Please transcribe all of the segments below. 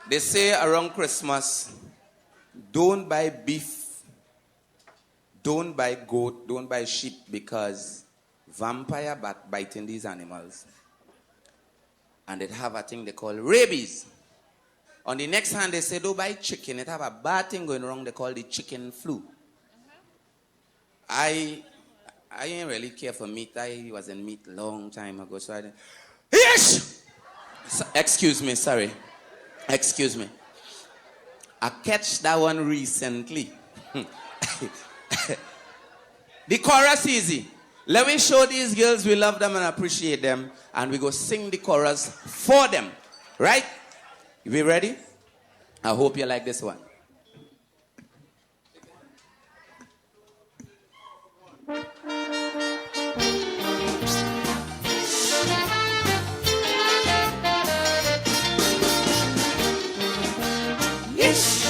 They say around Christmas, don't buy beef, don't buy goat, don't buy sheep because vampire biting these animals. And it have a thing they call rabies. On the next hand, they say don't buy chicken. It have a bad thing going wrong they call the chicken flu. I ain't really care for meat. I was in meat long time ago, so I didn't. Yes! Excuse me, sorry. Excuse me. I catch that one recently. The chorus easy. Let me show these girls we love them and appreciate them, and we go sing the chorus for them. Right? We ready? I hope you like this one. Yes.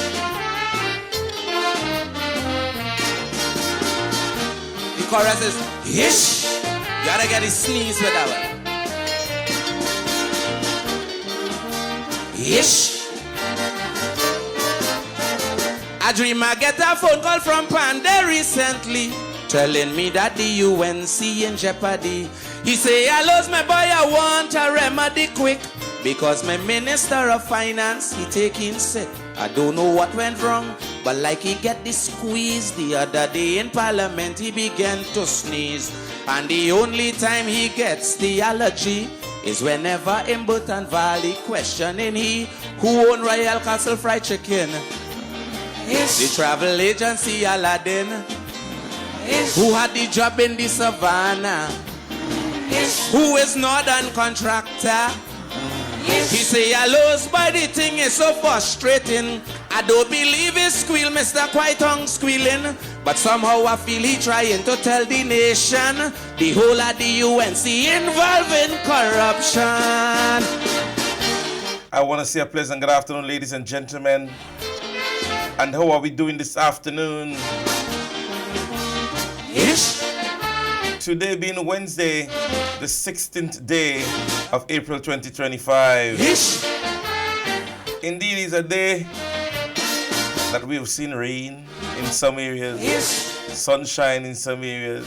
The chorus is yes. You gotta get a sneeze with that one. Yes. I dream I get a phone call from Panda recently, telling me that the UNC in jeopardy. He say, I lost my boy, I want a remedy quick, because my minister of finance, he taking sick. I don't know what went wrong, but like he get the squeeze. The other day in parliament, he began to sneeze. And the only time he gets the allergy is whenever in Bhutan Valley questioning he who own Royal Castle Fried Chicken. Yes. The travel agency Aladdin. Yes. Who had the job in the savannah. Yes. Who is Northern contractor. Yes. He say I lose by the thing is so frustrating. I don't believe he squeal, Mr. Quite tongue squealing. But somehow I feel he trying to tell the nation the whole of the UNC involved in corruption. I want to say a pleasant good afternoon, ladies and gentlemen. And how are we doing this afternoon? Yes. Today being Wednesday, the 16th day of April 2025. Yes. Indeed, it's a day that we have seen rain in some areas, Yes. sunshine in some areas.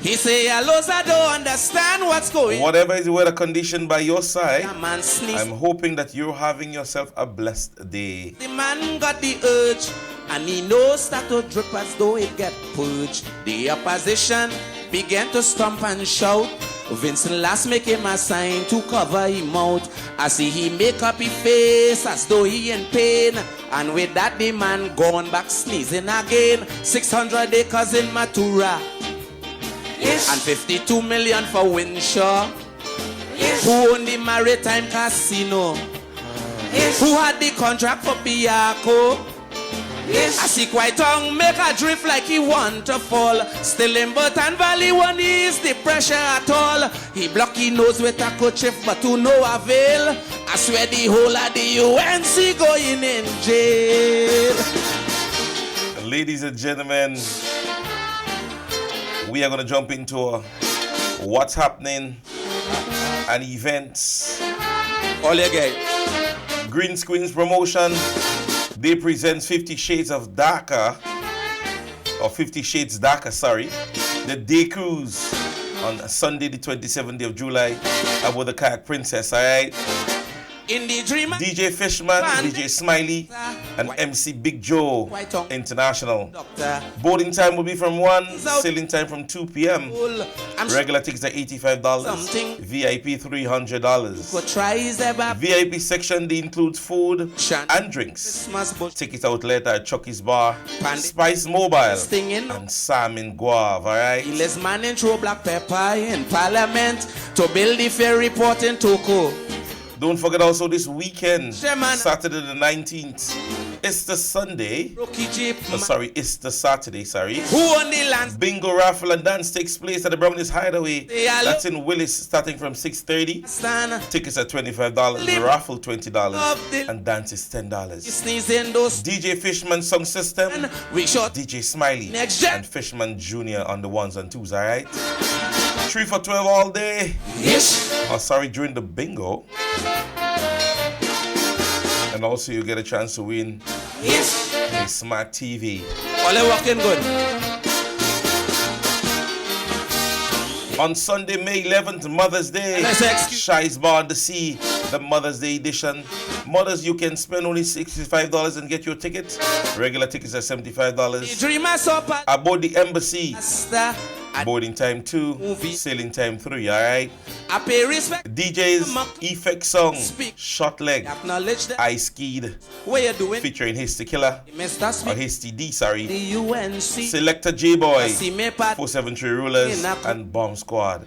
He say, hello, I don't understand what's going on. Whatever is the weather condition by your side, The man sneezed. I'm hoping that you're having yourself a blessed day. The man got the urge, and he knows that to drip as though it get purged. The opposition began to stomp and shout. Vincent last make him a sign to cover him mouth. I see he make up his face as though he in pain. And with that the man gone back sneezing again. 600 acres in Matura. Yes. And 52 million for Winshaw. Yes. Who owned the Maritime Casino. Yes. Who had the contract for Piaco. Yes. I see quite tongue make a drift like he want to fall. Still in Bhutan Valley won't ease the pressure at all. He block his nose with a kerchief but to no avail. I swear the whole of the UNC going in jail. Ladies and gentlemen, we are going to jump into what's happening and events. All you get. Green Screens Promotion. They present 50 Shades of Darker, or 50 Shades Darker, sorry. The day cruise on Sunday, the 27th day of July, aboard the Kayak Princess, alright? In the dream, DJ Fishman, DJ Smiley, and MC Big Joe International. Boarding time will be from 1, sailing time from 2 p.m. Regular tickets are $85, VIP $300. VIP section, they include food and drinks. Ticket outlet at Chucky's Bar, Spice Mobile, and Sam in Guave, alright? Let's manage black pepper in Parliament to build the fair report in Toko. Don't forget also this weekend, Saturday the 19th, Easter Sunday. Easter Saturday, Who on the land? Bingo, raffle, and dance takes place at the Brownies Hideaway. That's in Willis, starting from 6:30. Tickets are $25, raffle $20, and dance is $10. DJ Fishman Song System, DJ Smiley, and Fishman Jr. on the ones and twos, alright? 3 for 12 all day. Yes. During the bingo. And also you get a chance to win a smart TV. All working good. On Sunday, May 11th, Mother's Day, Shi's Bar the Sea, the Mother's Day edition. Mothers, you can spend only $65 and get your tickets. Regular tickets are $75. Aboard the Embassy. Boarding time 2, sailing time 3, alright? DJs, Effect Song, Short Leg, I Skied, featuring Hasty Killer, or Hasty D, sorry, Selector J-Boy, 473 Rulers, and Bomb Squad.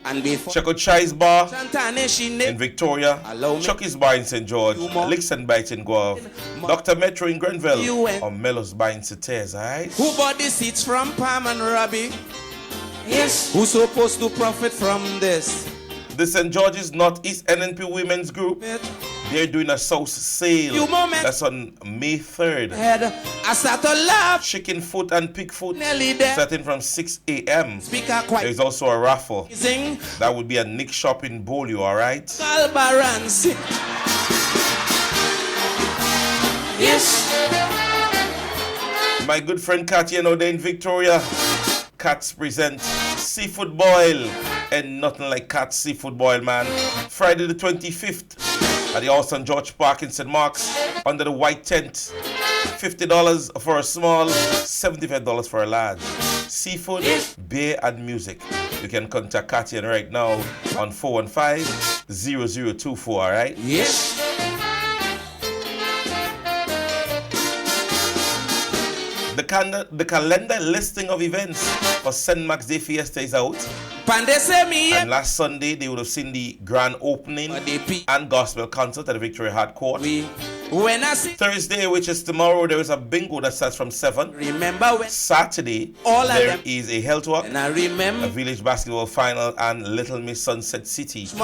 Check out Chai's Bar in Victoria, Chucky's Bar in St. George, Licks and Bites in Guelph, Dr. Metro in Grenville, or Mellows Bar in Sauters, alright? Who bought the seats from Palm and Robbie? Yes. Who's supposed to profit from this? The St. George's Northeast NNP Women's Group, they're doing a South sale. That's on May 3rd. I start to laugh. Chicken foot and pig foot starting from 6 a.m. There's also a raffle. That would be a Nick Shop in Bolio, alright? Yes. My good friend Katia, you know, they're in Victoria. Cats present Seafood Boil, and nothing like Cats Seafood Boil, man. Friday the 25th at the St. George Park in St. Mark's under the white tent. $50 for a small, $75 for a large. Seafood, beer, and music. You can contact Katia right now on 415-0024, alright? Yes. The calendar listing of events for St. Max Day Fiesta is out. And last Sunday, they would have seen the grand opening and gospel concert at the Victoria Hard Court. Thursday, which is tomorrow, there is a bingo that starts from 7. Saturday, there is a health walk, a village basketball final, and Little Miss Sunset City. The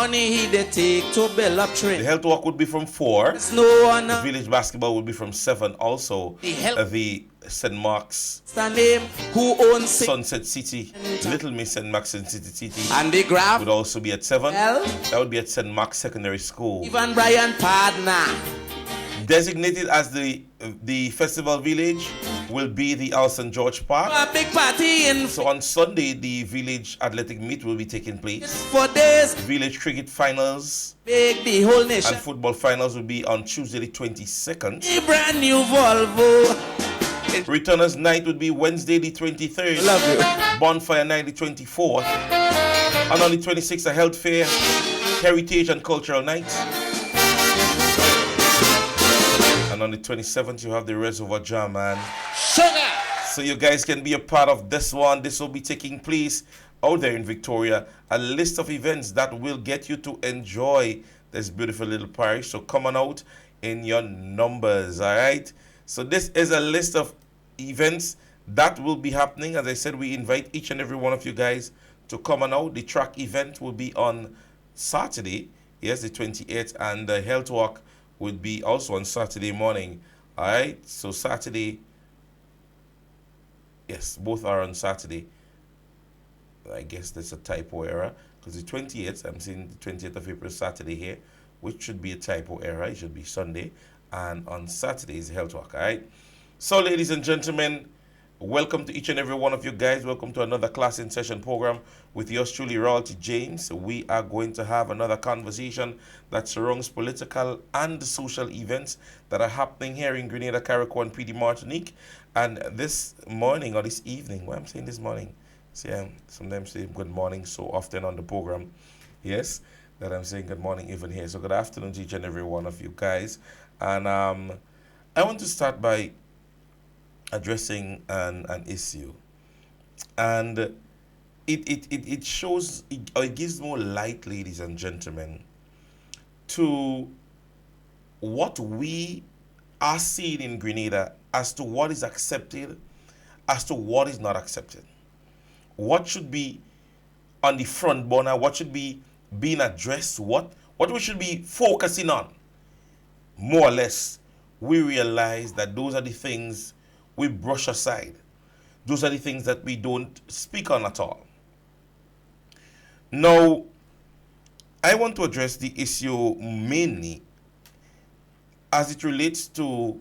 health walk would be from 4. The village basketball would be from 7 also. The St. Mark's who owns Sunset City, Little Miss St. Mark's City, and the graph would also be at 7. That would be at St. Mark's Secondary School. Even Brian Partner. Designated as the festival village will be the St. George Park. A big party so on Sunday, the village athletic meet will be taking place. For days. Village cricket finals the whole nation. And football finals will be on Tuesday the 22nd. A brand new Volvo. Returners night would be Wednesday the 23rd. Love you. Bonfire night the 24th. And on the 26th, a health fair, heritage and cultural night. And on the 27th, you have the Reservoir Jam, man. Sugar. So you guys can be a part of this one. This will be taking place out there in Victoria. A list of events that will get you to enjoy this beautiful little parish. So come on out in your numbers, all right? So this is a list of events that will be happening. As I said, we invite each and every one of you guys to come on out. The track event will be on Saturday, yes, the 28th, and the health walk would be also on Saturday morning. All right, so Saturday, yes, both are on Saturday. I guess that's a typo error because the 28th, I'm seeing the 20th of April, Saturday here, which should be a typo error. It should be Sunday. And on Saturday is Health Walk, all right? So, ladies and gentlemen, welcome to each and every one of you guys. Welcome to another Class in Session program with yours truly, Royalty James. We are going to have another conversation that surrounds political and social events that are happening here in Grenada, Carriacou, and PD Martinique. And this morning, or this evening, why I'm saying this morning? See, I sometimes say good morning so often on the program. Yes, that I'm saying good morning even here. So good afternoon to each and every one of you guys. And I want to start by addressing an issue. And it shows, it gives more light, ladies and gentlemen, to what we are seeing in Grenada as to what is accepted, as to what is not accepted. What should be on the front burner, what should be being addressed, what we should be focusing on. More or less, we realize that those are the things we brush aside. Those are the things that we don't speak on at all. Now, I want to address the issue mainly as it relates to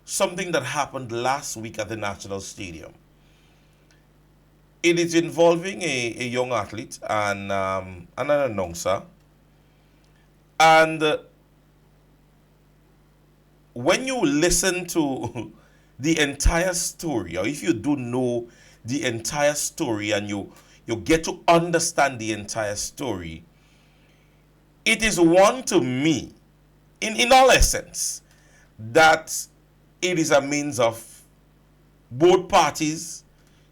something that happened last week at the National Stadium. It is involving a young athlete and an announcer. And when you listen to the entire story, or if you do know the entire story and you get to understand the entire story, it is one to me, in all essence, that it is a means of both parties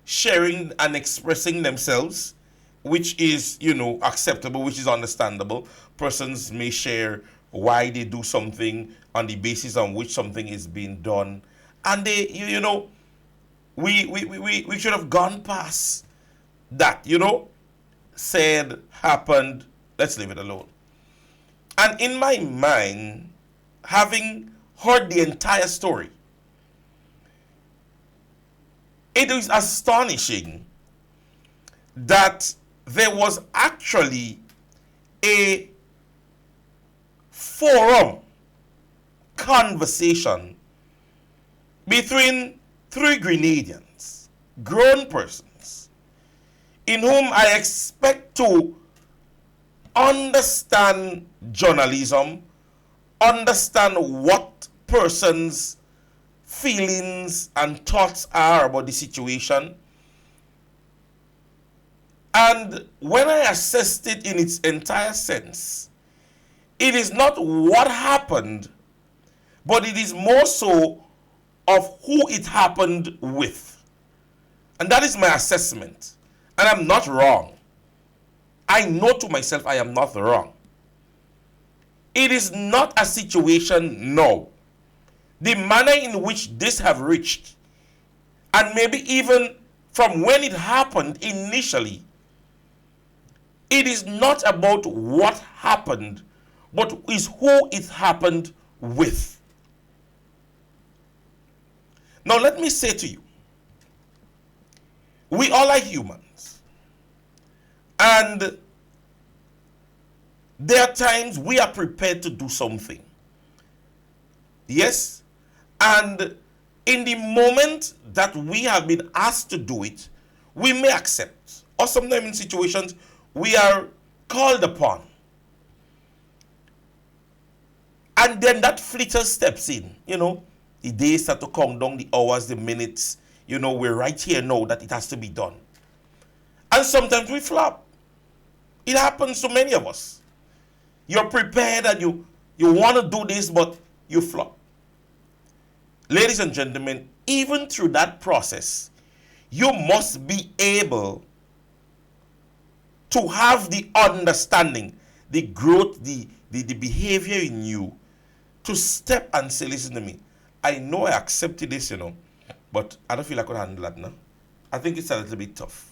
sharing and expressing themselves, which is, acceptable, which is understandable. Persons may share why they do something on the basis on which something is being done. And they, we should have gone past that, said, happened, let's leave it alone. And in my mind, having heard the entire story, it is astonishing that there was actually a forum conversation between three Grenadians, grown persons, in whom I expect to understand journalism, understand what persons' feelings and thoughts are about the situation. And when I assessed it in its entire sense, it is not what happened, but it is more so of who it happened with. And that is my assessment. And I'm not wrong. I know to myself I am not wrong. It is not a situation, no. The manner in which this have reached, and maybe even from when it happened initially, it is not about what happened, but is who it happened with. Now let me say to you, we all are humans. And there are times we are prepared to do something. Yes? And in the moment that we have been asked to do it, we may accept. Or sometimes in situations we are called upon. And then that flitter steps in, the days start to count down, the hours, the minutes, we're right here now that it has to be done. And sometimes we flop. It happens to many of us. You're prepared and you want to do this, but you flop. Ladies and gentlemen, even through that process, you must be able to have the understanding, the growth, the behavior in you to step and say, listen to me, I know I accepted this, but I don't feel I could handle that now. I think it's a little bit tough.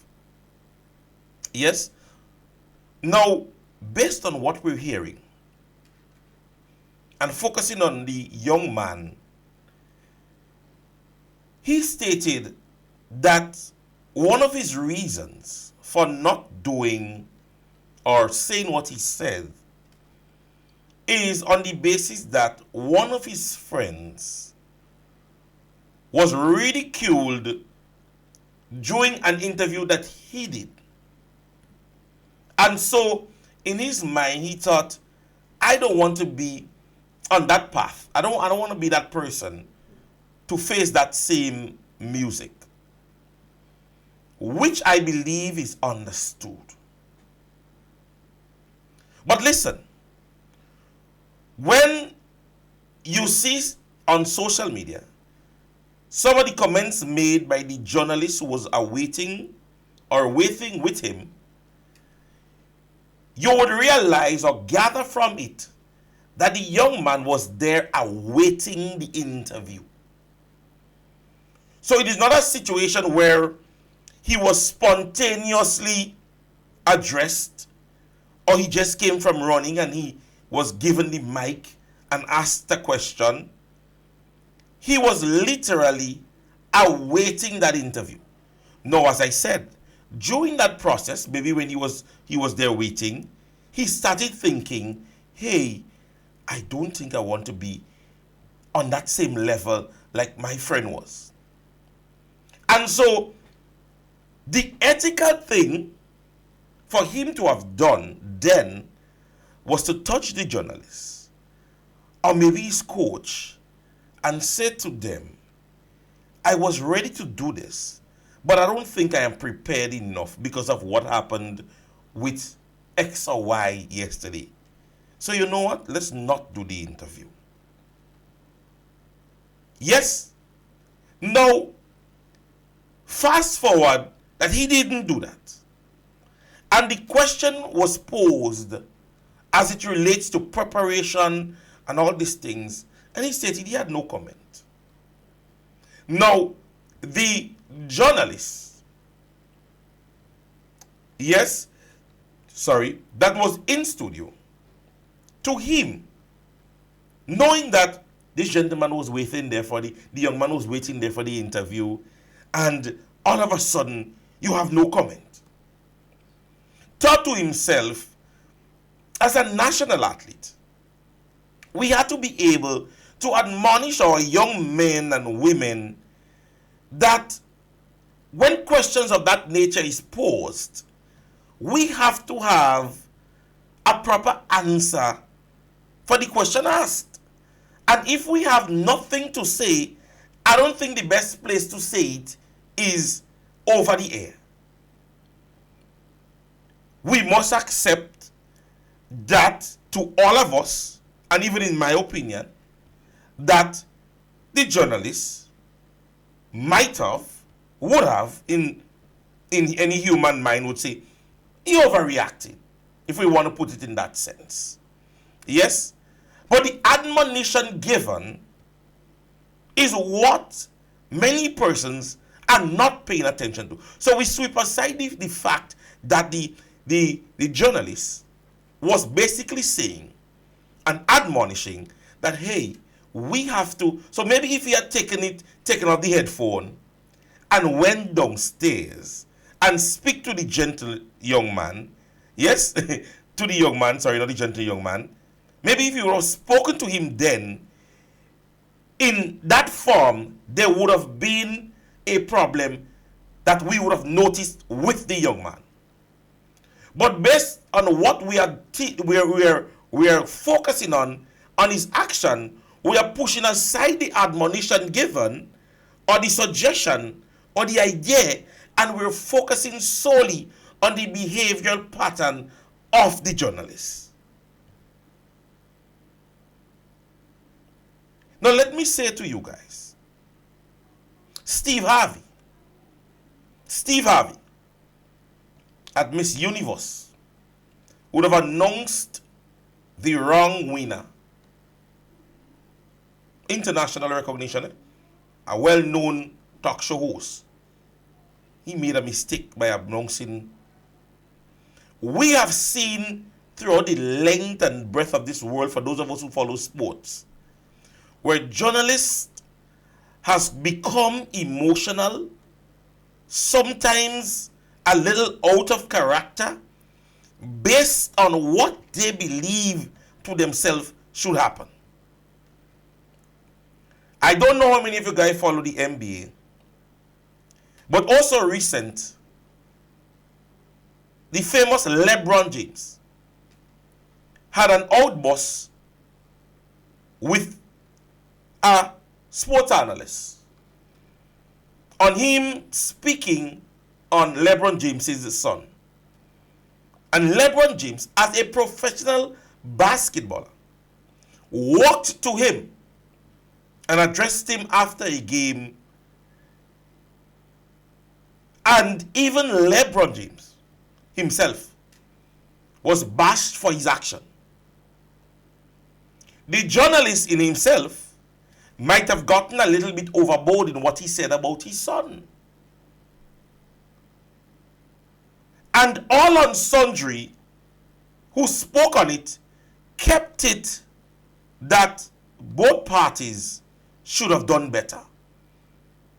Yes? Now, based on what we're hearing, and focusing on the young man, he stated that one of his reasons for not doing or saying what he said is on the basis that one of his friends was ridiculed during an interview that he did. And so, in his mind, he thought, I don't want to be on that path. I don't want to be that person to face that same music, which I believe is understood. But listen, when you see on social media some of the comments made by the journalist who was awaiting or waiting with him, you would realize or gather from it that the young man was there awaiting the interview. So it is not a situation where he was spontaneously addressed, or he just came from running and he was given the mic and asked a question. He was literally awaiting that interview. Now, as I said, during that process, maybe when he was there waiting, he started thinking, hey, I don't think I want to be on that same level like my friend was. And so the ethical thing for him to have done then was to touch the journalists or maybe his coach and say to them, I was ready to do this, but I don't think I am prepared enough because of what happened with X or Y yesterday. So you know what? Let's not do the interview. Yes. Now, fast forward that he didn't do that. And the question was posed as it relates to preparation and all these things. And he stated he had no comment. Now, the journalist, that was in studio, to him, knowing that this gentleman was waiting there for the young man was waiting there for the interview, and all of a sudden, you have no comment. Thought to himself, as a national athlete, we had to be able to admonish our young men and women that when questions of that nature is posed, we have to have a proper answer for the question asked. And if we have nothing to say, I don't think the best place to say it is over the air. We must accept that to all of us, and even in my opinion, that the journalists might have, would have, in any human mind would say, he overreacted, if we want to put it in that sense. Yes? But the admonition given is what many persons are not paying attention to. So we sweep aside the fact that the journalist was basically saying and admonishing that, hey, we have to. So maybe if he had taken off the headphone and went downstairs and speak to the gentle young man, yes, to the young man, sorry, not the gentle young man, maybe if you would have spoken to him then, in that form, there would have been a problem that we would have noticed with the young man. But based on what we are focusing on his action, we are pushing aside the admonition given or the suggestion or the idea, and we're focusing solely on the behavioral pattern of the journalist. Now let me say to you guys, Steve Harvey at Miss Universe would have announced the wrong winner. International recognition, a well-known talk show host. He made a mistake by announcing. We have seen throughout the length and breadth of this world, for those of us who follow sports, where journalists has become emotional, sometimes a little out of character, based on what they believe to themselves should happen. I don't know how many of you guys follow the NBA, but also recent, the famous LeBron James had an outburst with a sports analyst on him speaking on LeBron James' son. And LeBron James, as a professional basketballer, walked to him and addressed him after a game. And even LeBron James himself was bashed for his action. The journalist in himself might have gotten a little bit overboard in what he said about his son. And all and sundry who spoke on it kept it that both parties should have done better.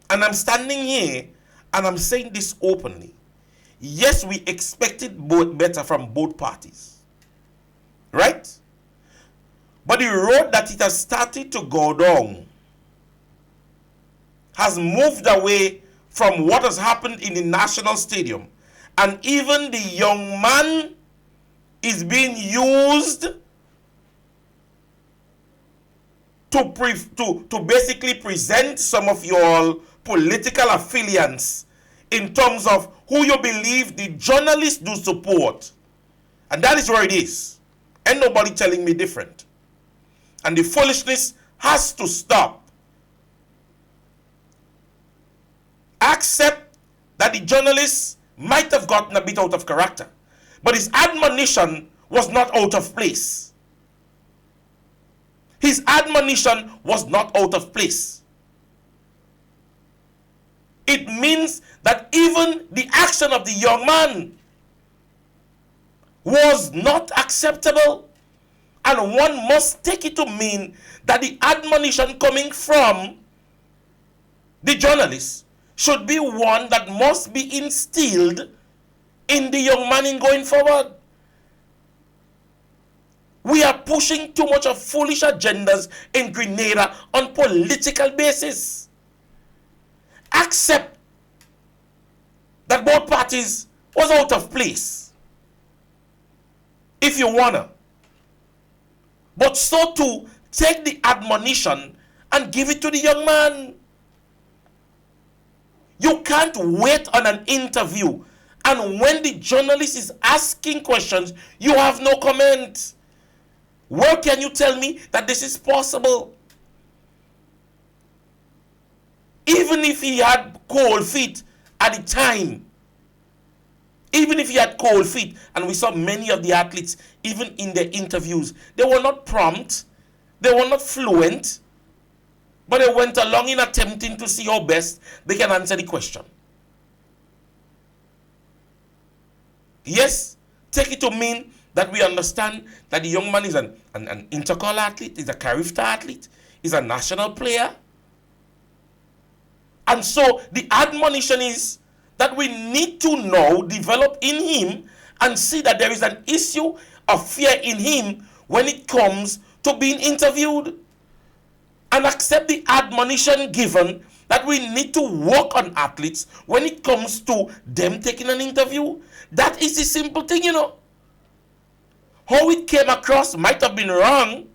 And I'm standing here and I'm saying this openly. Yes, we expected both better from both parties. Right? But the road that it has started to go down has moved away from what has happened in the National Stadium. And even the young man is being used to basically present some of your political affiliates in terms of who you believe the journalists do support. And that is where it is. Ain't nobody telling me different. And the foolishness has to stop. Accept that the journalist might have gotten a bit out of character, but his admonition was not out of place. His admonition was not out of place. It means that even the action of the young man was not acceptable. And one must take it to mean that the admonition coming from the journalist should be one that must be instilled in the young man in going forward. We are pushing too much of foolish agendas in Grenada on political basis. Accept that both parties was out of place, if you wanna. But so too, take the admonition and give it to the young man. You can't wait on an interview, and when the journalist is asking questions, you have no comment. Where can you tell me that this is possible? Even if he had cold feet at the time, even if he had cold feet, and we saw many of the athletes, even in their interviews, they were not prompt, they were not fluent, but they went along in attempting to see how best they can answer the question. Yes, take it to mean that we understand that the young man is an intercol athlete, is a Carifta athlete, is a national player. And so the admonition is that we need to now develop in him and see that there is an issue of fear in him when it comes to being interviewed. And accept the admonition given that we need to work on athletes when it comes to them taking an interview. That is the simple thing, you know. How it came across might have been wrong.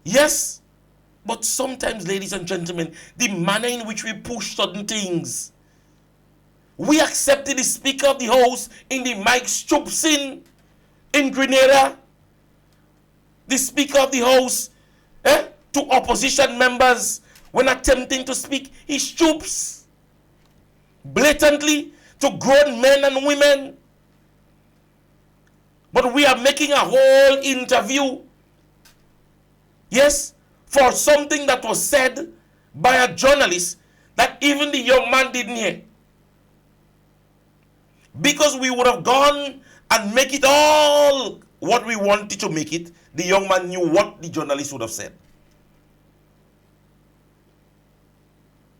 Yes. But sometimes, ladies and gentlemen, the manner in which we push certain things. We accepted the Speaker of the House in the Mike Stoops in Grenada. The Speaker of the House to opposition members when attempting to speak, he stoops blatantly to grown men and women. But we are making a whole interview, yes, for something that was said by a journalist that even the young man didn't hear. Because we would have gone and make it all what we wanted to make it, the young man knew what the journalist would have said.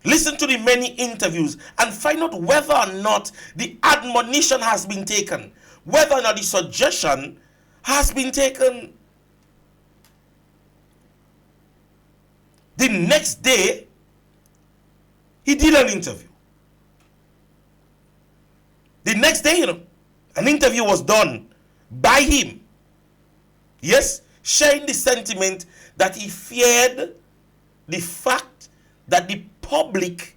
Listen to the many interviews and find out whether or not the admonition has been taken, whether or not the suggestion has been taken. The next day, he did an interview. The next day, an interview was done by him. Yes, sharing the sentiment that he feared the fact that the public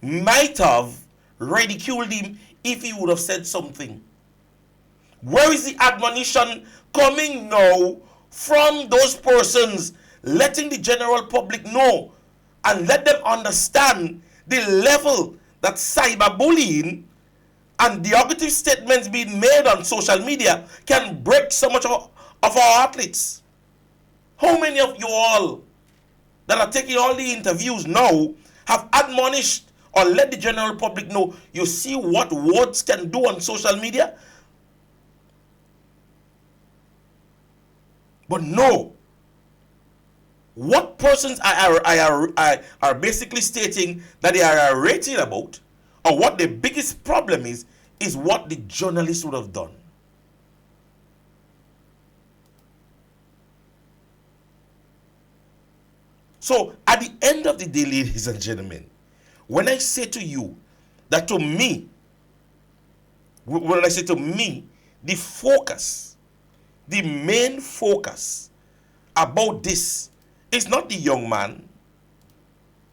might have ridiculed him if he would have said something. Where is the admonition coming now from those persons, letting the general public know and let them understand the level that cyberbullying and derogative statements being made on social media can break so much of our athletes? How many of you all that are taking all the interviews now have admonished or let the general public know, you see what words can do on social media? But no. What persons are basically stating that they are irate about, or what the biggest problem is, what the journalists would have done. So at the end of the day, ladies and gentlemen, when I say to you that to me, when I say to me, the focus, the main focus about this is not the young man,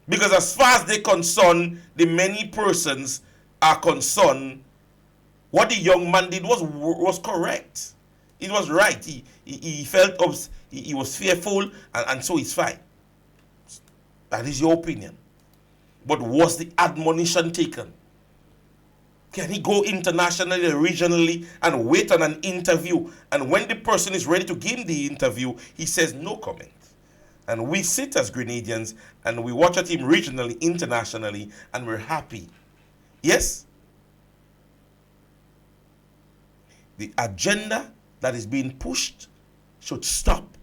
because as far as they're concerned, the many persons are concerned, what the young man did was correct. It was right. He felt he was fearful, and so it's fine. That is your opinion. But was the admonition taken? Can he go internationally, regionally, and wait on an interview? And when the person is ready to give him the interview, he says no comment. And we sit as Grenadians and we watch at him regionally, internationally, and we're happy. Yes? The agenda that is being pushed should stop.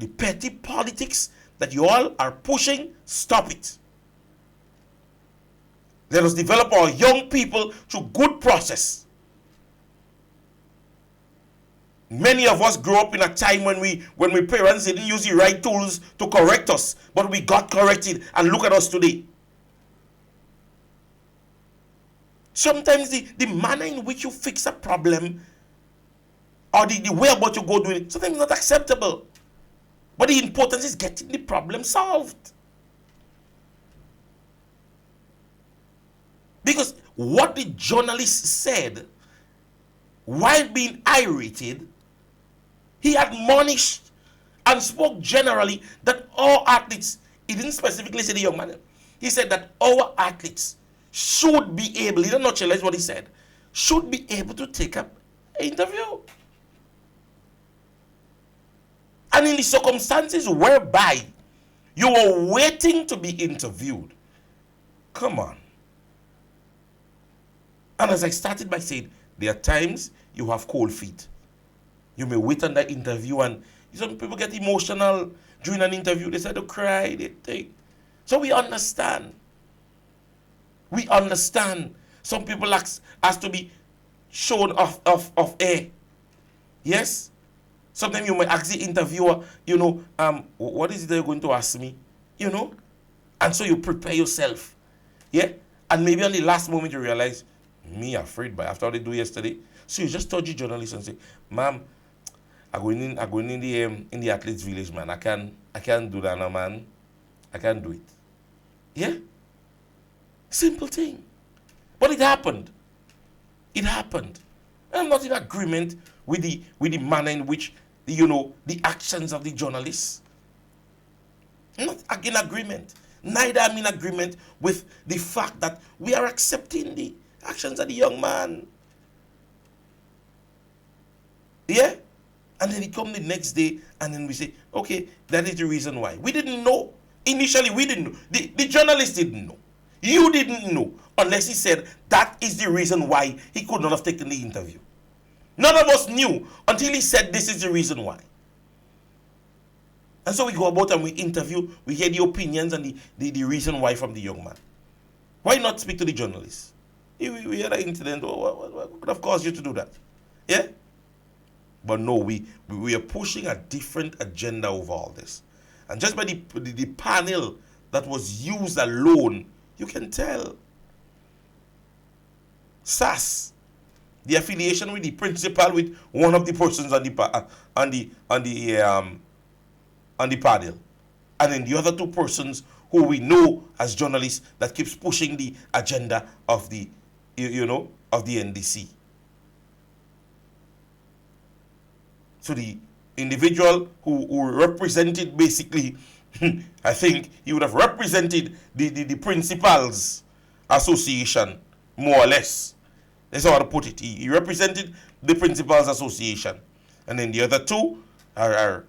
The petty politics that you all are pushing, stop it. Let us develop our young people through good process. Many of us grew up in a time when we parents didn't use the right tools to correct us, but we got corrected, and look at us today. Sometimes the manner in which you fix a problem or the way about you go do it, sometimes not acceptable. But the importance is getting the problem solved. Because what the journalist said, while being irritated, he admonished and spoke generally that all athletes, he didn't specifically say the young man, he said that our athletes should be able, he did not challenge what he said, should be able to take up an interview. And in the circumstances whereby you were waiting to be interviewed, come on. And as I started by saying, there are times you have cold feet. You may wait on that interview, and some people get emotional during an interview. They start to cry, they think. So we understand. We understand. Some people ask to be shown off air. Yes? Sometimes you might ask the interviewer, what is it they're going to ask me? And so you prepare yourself. Yeah? And maybe on the last moment you realize, me afraid by after what they do yesterday. So you just touch the journalist and say, ma'am, I'm going in the athletes village, man. I can't do that now, man. I can't do it. Yeah? Simple thing. But it happened. It happened. I'm not in agreement with the manner in which the actions of the journalists. I'm not in agreement. Neither am in agreement with the fact that we are accepting the actions of the young man. Yeah? And then he come the next day and then we say, okay, that is the reason why. We didn't know. Initially, we didn't know. The journalist didn't know. You didn't know unless he said that is the reason why he could not have taken the interview. None of us knew until he said this is the reason why. And so we go about and we interview, we hear the opinions and the reason why from the young man. Why not speak to the journalist? We had an incident, what could have caused you to do that? Yeah? But no, we are pushing a different agenda over all this. And just by the panel that was used alone, you can tell. SAS, the affiliation with the principal, with one of the persons on the panel, and then the other two persons who we know as journalists that keeps pushing the agenda of the of the NDC. So the individual who represented basically, I think he would have represented the principals association more or less. That's how to put it. He represented the principals association, and then the other two are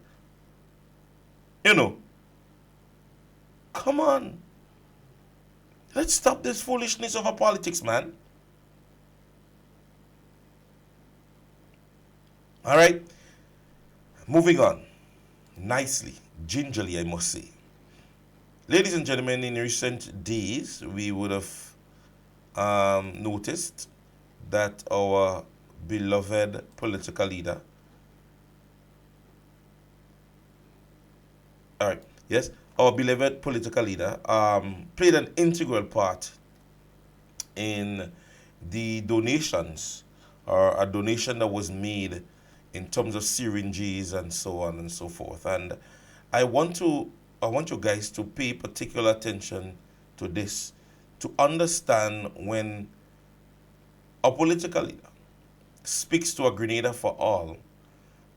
come on. Let's stop this foolishness over politics, man. All right. Moving on. Nicely, gingerly, I must say. Ladies and gentlemen, in recent days, we would have noticed that our beloved political leader All right. Yes, our beloved political leader played an integral part in the donations, or a donation that was made in terms of syringes and so on and so forth. And I want you guys to pay particular attention to this, to understand when a political leader speaks to a Grenada for all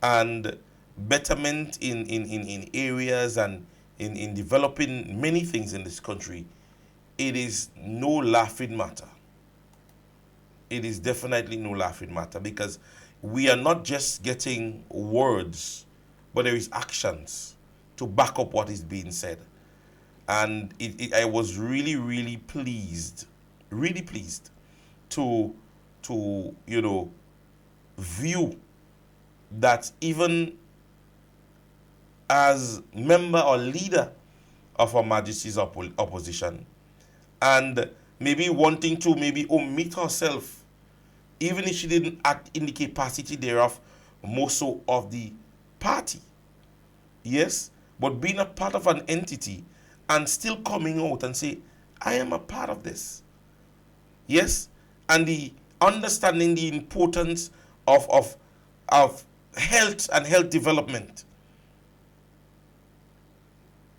and betterment in areas and in developing many things in this country, it is no laughing matter. It is definitely no laughing matter, because we are not just getting words, but there is actions to back up what is being said. And I was really, really pleased to view that even as member or leader of Her Majesty's opposition, and maybe wanting to maybe omit herself, even if she didn't act in the capacity thereof, more so of the party. Yes, but being a part of an entity and still coming out and say, I am a part of this. Yes, and the understanding the importance of health and health development.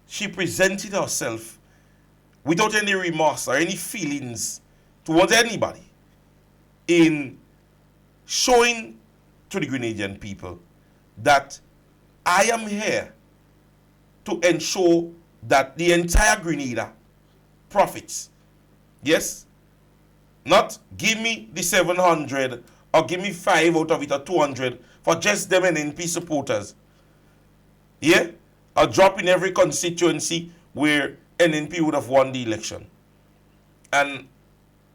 She presented herself without any remorse or any feelings towards anybody, in showing to the Grenadian people that I am here to ensure that the entire Grenada profits. Yes? Not give me the 700 or give me 5 out of it or 200 for just them and NP supporters. Yeah? A drop in every constituency where NNP would have won the election. And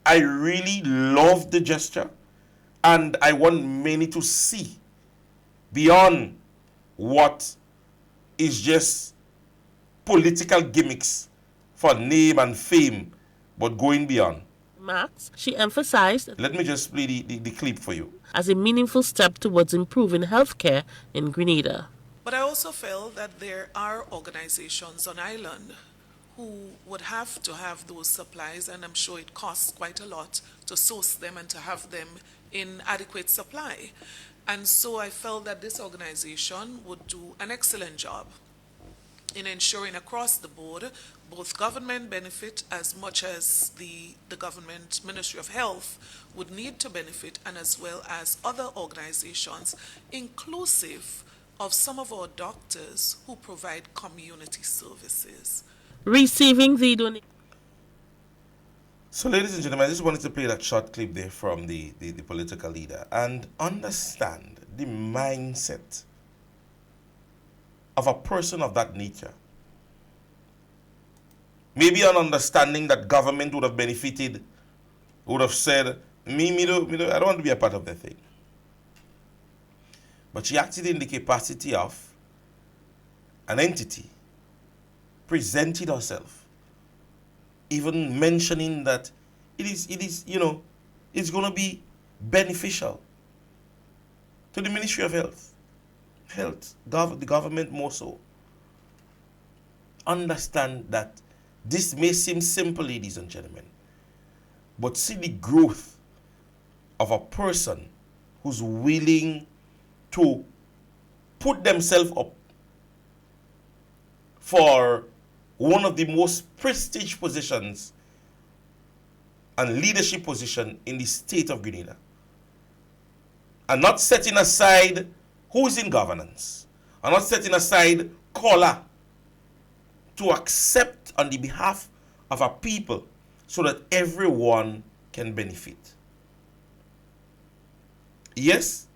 I really love the gesture, and I want many to see beyond what is just political gimmicks for name and fame, but going beyond. Max, she emphasized, let me just play the clip for you, as a meaningful step towards improving healthcare in Grenada. But I also feel that there are organizations on island who would have to have those supplies, and I'm sure it costs quite a lot to source them and to have them in adequate supply. And so I felt that this organization would do an excellent job in ensuring across the board both government benefit as much as the government Ministry of Health would need to benefit, and as well as other organizations, inclusive of some of our doctors who provide community services. Receiving the donation. So, ladies and gentlemen, I just wanted to play that short clip there from the political leader and understand the mindset of a person of that nature. Maybe an understanding that government would have benefited, would have said, I don't want to be a part of that thing. But she acted in the capacity of an entity, presented herself, even mentioning that it is, it's going to be beneficial to the Ministry of Health, the government more so. Understand that this may seem simple, ladies and gentlemen, but see the growth of a person who's willing to put themselves up for one of the most prestigious positions and leadership position in the state of Grenada, and not setting aside who is in governance, and not setting aside color, to accept on the behalf of our people so that everyone can benefit. Yes,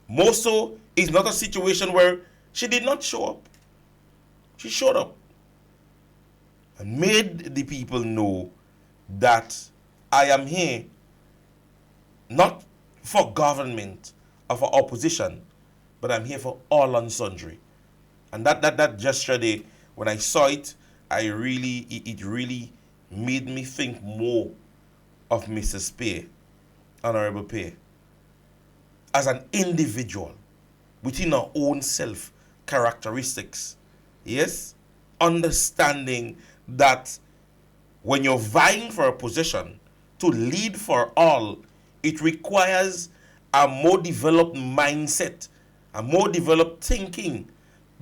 more so, it's not a situation where she did not show up. She showed up and made the people know that I am here not for government or for opposition, but I'm here for all and sundry. And that gesture there, when I saw it, it really made me think more of Mrs. Pear, Honorable Pear, as an individual within her own self, characteristics. Yes? Understanding that when you're vying for a position to lead for all, it requires a more developed mindset, a more developed thinking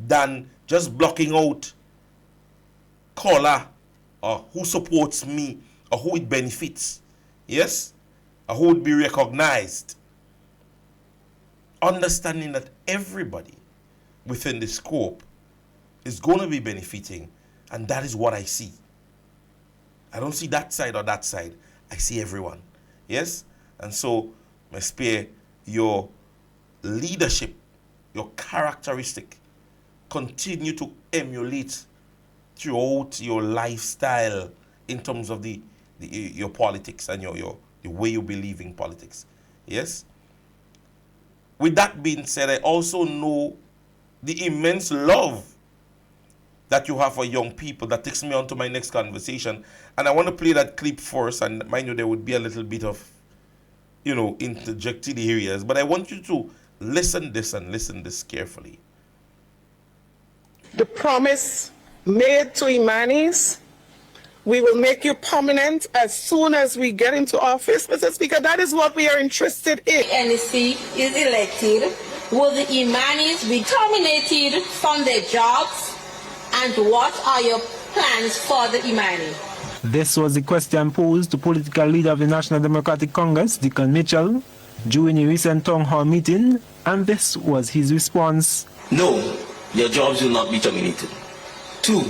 than just blocking out color or who supports me or who it benefits. Yes? Or who would be recognized. Understanding that everybody within the scope is going to be benefiting, and that is what I see. I don't see that side or that side. I see everyone. Yes? And so, I spare your leadership, your characteristic, continue to emulate throughout your lifestyle in terms of your politics and the way you believe in politics. Yes? With that being said, I also know the immense love that you have for young people. That takes me on to my next conversation. And I want to play that clip first. And mind you, there would be a little bit of, interjected areas. But I want you to listen this carefully. The promise made to Imani's, we will make you permanent as soon as we get into office, Mr. Speaker. That is what we are interested in. NEC is elected, will the Imanis be terminated from their jobs? And what are your plans for the Imani? This was the question posed to political leader of the National Democratic Congress, Deacon Mitchell, during a recent town hall meeting, and this was his response. No, your jobs will not be terminated. 2,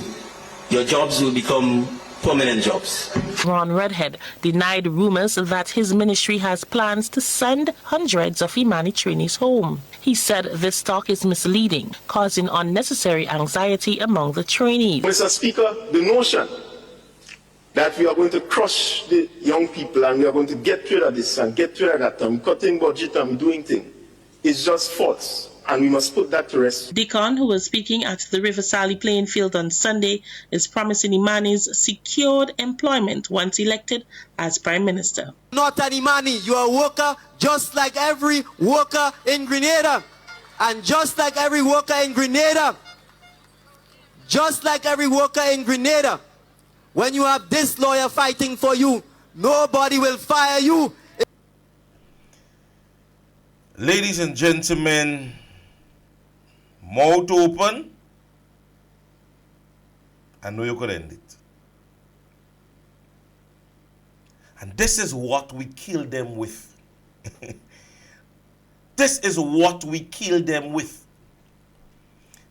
your jobs will become permanent jobs. Ron Redhead denied rumors that his ministry has plans to send hundreds of Imani trainees home. He said this talk is misleading, causing unnecessary anxiety among the trainees. Mr. Speaker, the notion that we are going to crush the young people and we are going to get rid of this and get rid of that and cutting budget and doing things is just false. And we must put that to rest. Deacon, who was speaking at the River Sally playing field on Sunday, is promising Imani's secured employment once elected as Prime Minister. Not an Imani, you are a worker just like every worker in Grenada. And just like every worker in Grenada, when you have this lawyer fighting for you, nobody will fire you. Ladies and gentlemen, mouth open, I know you could end it. And this is what we kill them with. This is what we kill them with.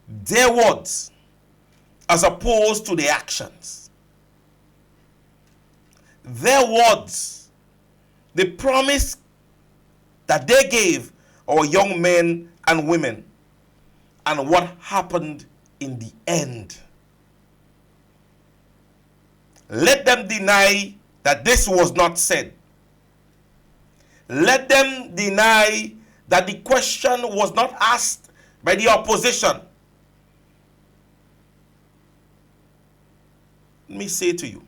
Their words as opposed to their actions. Their words, the promise that they gave our young men and women, and what happened in the end. Let them deny that this was not said. Let them deny that the question was not asked by the opposition. Let me say to you,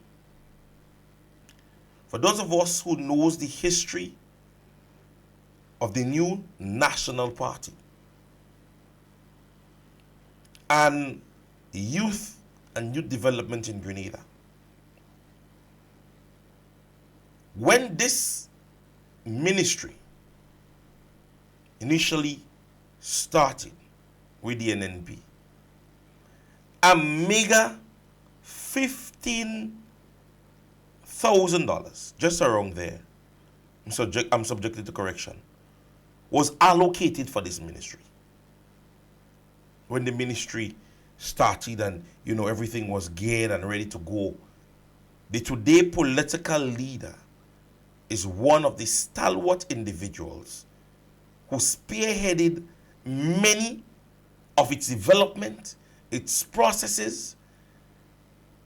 for those of us who knows the history of the new National Party and youth and youth development in Grenada, when this ministry initially started with the NNP, a meager $15,000, just around there, I'm subjected to correction, was allocated for this ministry. When the ministry started and, everything was geared and ready to go, the today political leader is one of the stalwart individuals who spearheaded many of its development, its processes,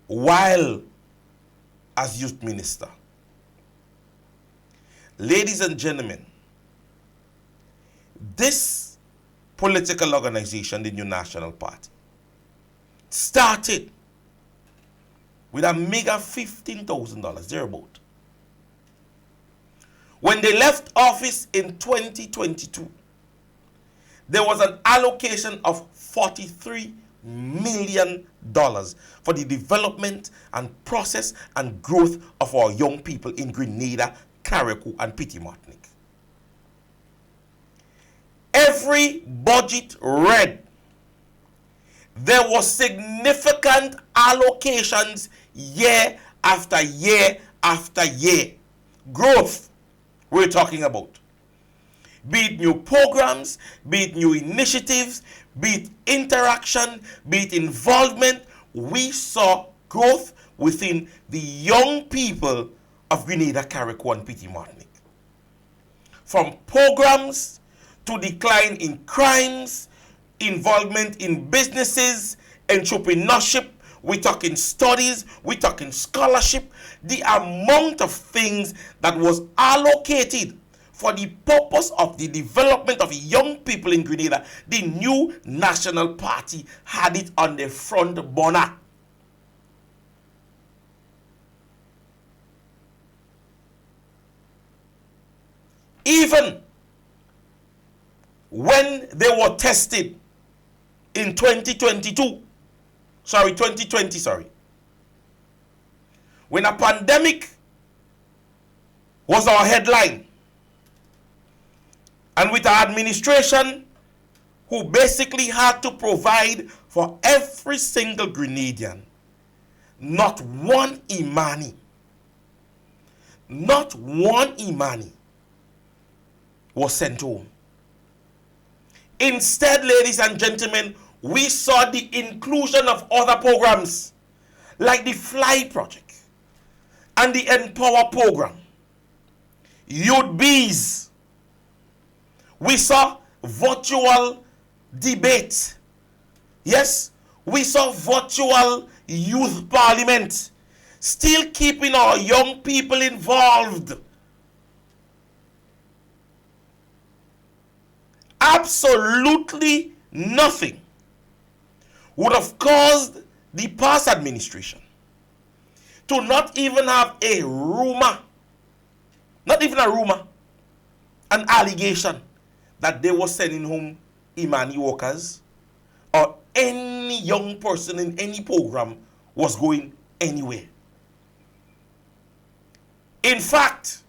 while as youth minister. Ladies and gentlemen, this political organization, the New National Party, started with a meager $15,000 thereabout. When they left office in 2022, there was an allocation of $43 million for the development and process and growth of our young people in Grenada, Carriacou, and Petit Martinique. Every budget read, there was significant allocations year after year after year. Growth we're talking about. Be it new programs, be it new initiatives, be it interaction, be it involvement, we saw growth within the young people of Grenada, Carriacou, and Petit Martinique. From programs to decline in crimes, involvement in businesses, entrepreneurship, we're talking studies, we're talking scholarship, the amount of things that was allocated for the purpose of the development of young people in Grenada, the new National Party had it on the front burner. Even when they were tested in 2020, when a pandemic was our headline, and with our administration who basically had to provide for every single Grenadian, not one Imani was sent home. Instead, ladies and gentlemen, we saw the inclusion of other programs like the Fly Project and the Empower Program, Youth Bees. We saw virtual debate. Yes, we saw virtual youth parliament, still keeping our young people involved. Absolutely nothing would have caused the past administration to not even have a rumor, an allegation that they were sending home Imani workers or any young person in any program was going anywhere. In fact,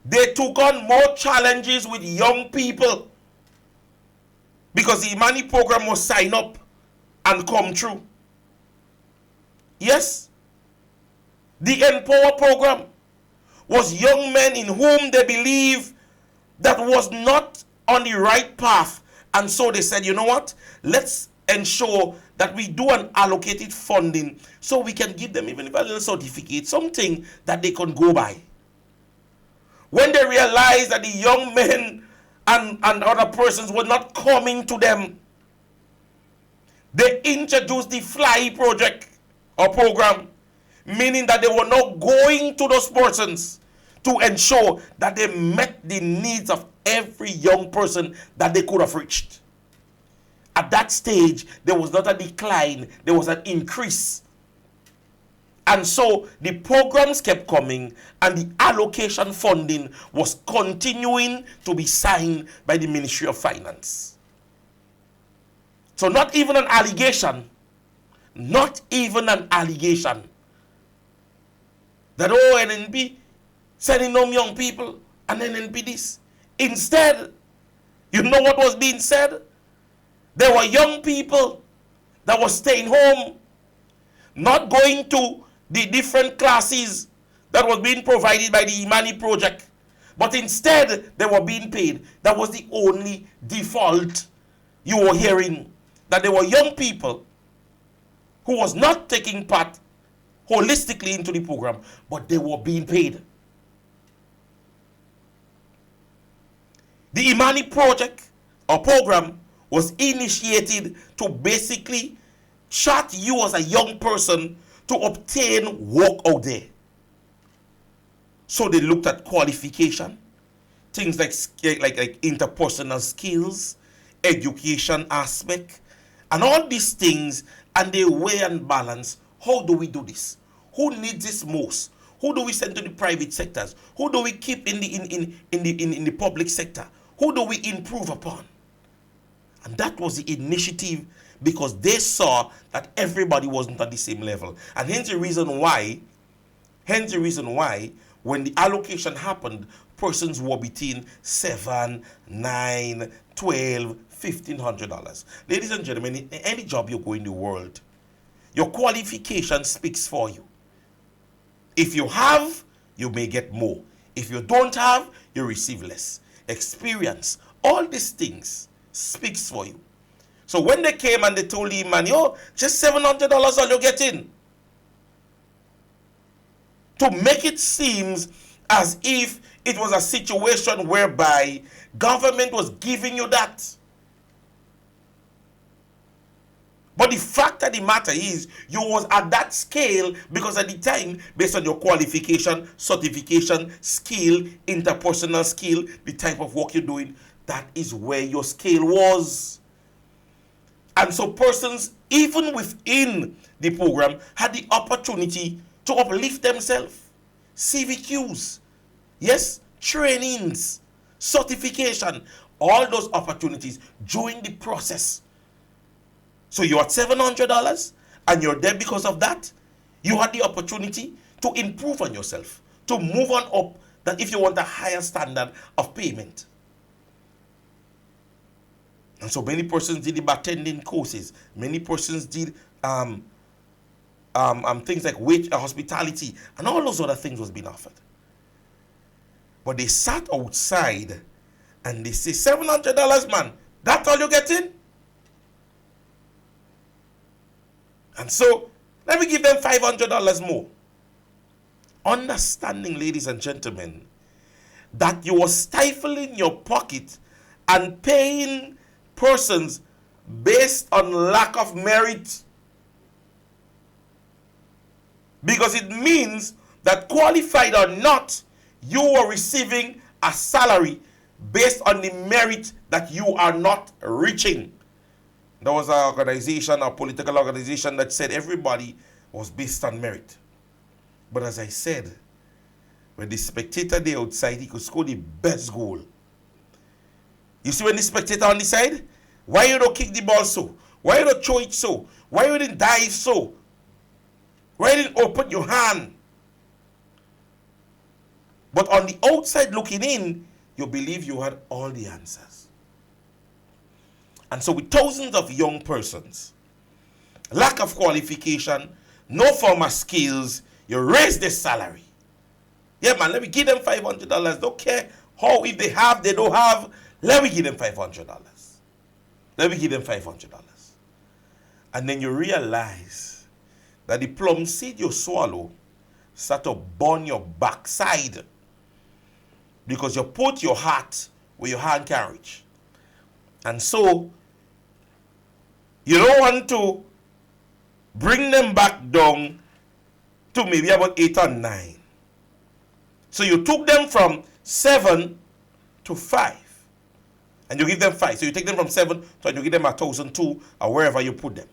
they took on more challenges with young people because the Imani program was sign up and come true. Yes, the Empower program was young men in whom they believe that was not on the right path, and so they said, you know what, let's ensure that we do an allocated funding so we can give them even if a little certificate, something that they can go by. When they realized that the young men and other persons were not coming to them, they introduced the Fly Project or program, meaning that they were not going to those persons to ensure that they met the needs of every young person that they could have reached. At that stage, there was not a decline, there was an increase. And so the programs kept coming and the allocation funding was continuing to be signed by the Ministry of Finance. So not even an allegation that, oh, NNP sending home young people and NNP this. Instead, you know what was being said? There were young people that were staying home, not going to the different classes that was being provided by the Imani project, but instead they were being paid. That was the only default you were hearing, that there were young people who was not taking part holistically into the program, but they were being paid. The Imani project or program was initiated to basically chart you as a young person to obtain work out there. So they looked at qualification, things like interpersonal skills, education aspect, and all these things, and they weigh and balance. How do we do this? Who needs this most? Who do we send to the private sectors? Who do we keep in the public sector? Who do we improve upon? And that was the initiative because they saw that everybody wasn't at the same level. And hence the reason why, when the allocation happened, persons were between $7, $9, $12, $1,500. Ladies and gentlemen, in any job you go in the world, your qualification speaks for you. If you have, you may get more. If you don't have, you receive less. Experience, all these things speaks for you. So when they came and they told the Imani, oh, just $700 all you get in. To make it seem as if it was a situation whereby government was giving you that. But the fact of the matter is, you was at that scale because at the time, based on your qualification, certification, skill, interpersonal skill, the type of work you're doing, that is where your scale was. And so persons, even within the program, had the opportunity to uplift themselves. CVQs, yes, trainings, certification, all those opportunities during the process. So you're at $700 and you're there because of that. You had the opportunity to improve on yourself, to move on up, that if you want a higher standard of payment. And so many persons did the bartending courses. Many persons did things like wait, hospitality, and all those other things was being offered. But they sat outside and they say, $700, man, that's all you get in? And so, let me give them $500 more. Understanding, ladies and gentlemen, that you were stifling your pocket and paying persons based on lack of merit. Because it means that qualified or not, you are receiving a salary based on the merit that you are not reaching. There was an organization, a political organization that said everybody was based on merit. But as I said, when the spectator there outside, he could score the best goal. You see when the spectator on the side? Why you don't kick the ball so? Why you don't throw it so? Why you didn't dive so? Why you didn't open your hand? But on the outside looking in, you believe you had all the answers. And so with thousands of young persons, lack of qualification, no formal skills, you raise their salary. Yeah, man, let me give them $500. Don't care how, if they have, they don't have. Let me give them $500. Let me give them $500. And then you realize that the plum seed you swallow start to burn your backside because you put your heart where your hand can reach. And so, you don't want to bring them back down to maybe about 8 or 9. So you took them from 7 to 5. And you give them 5. So you take them from 7 to you give them 1,002 or wherever you put them.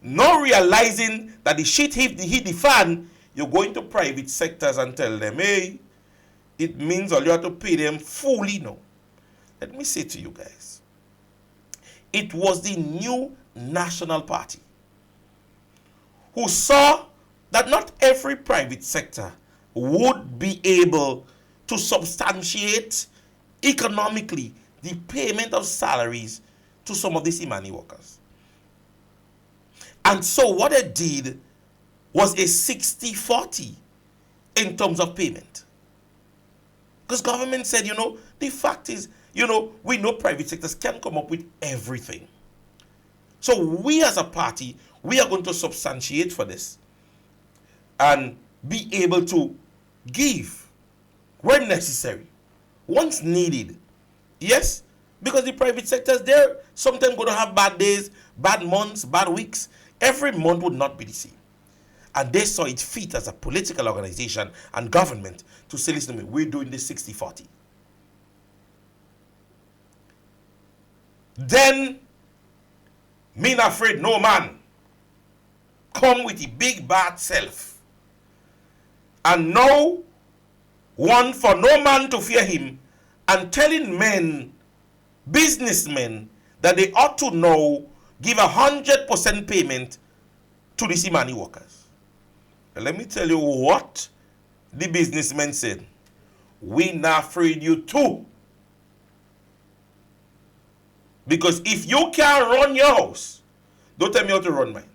Not realizing that the shit hit the fan, you go into private sectors and tell them, hey, it means all you have to pay them fully now. Let me say to you guys, it was the new National Party who saw that not every private sector would be able to substantiate economically the payment of salaries to some of these Imani workers. And so what they did was a 60-40 in terms of payment. Because government said, the fact is, we know private sectors can come up with everything. So we as a party, we are going to substantiate for this and be able to give when necessary, once needed. Yes, because the private sectors, they're sometimes going to have bad days, bad months, bad weeks. Every month would not be the same. And they saw it fit as a political organization and government to say, listen to me, we're doing this 60-40. Then, me not afraid no man come with the big bad self. And now, one for no man to fear him, and telling men, businessmen, that they ought to now give 100% payment to these Imani workers. And let me tell you what the businessmen said. We not afraid you too. Because if you can't run your house, don't tell me how to run mine.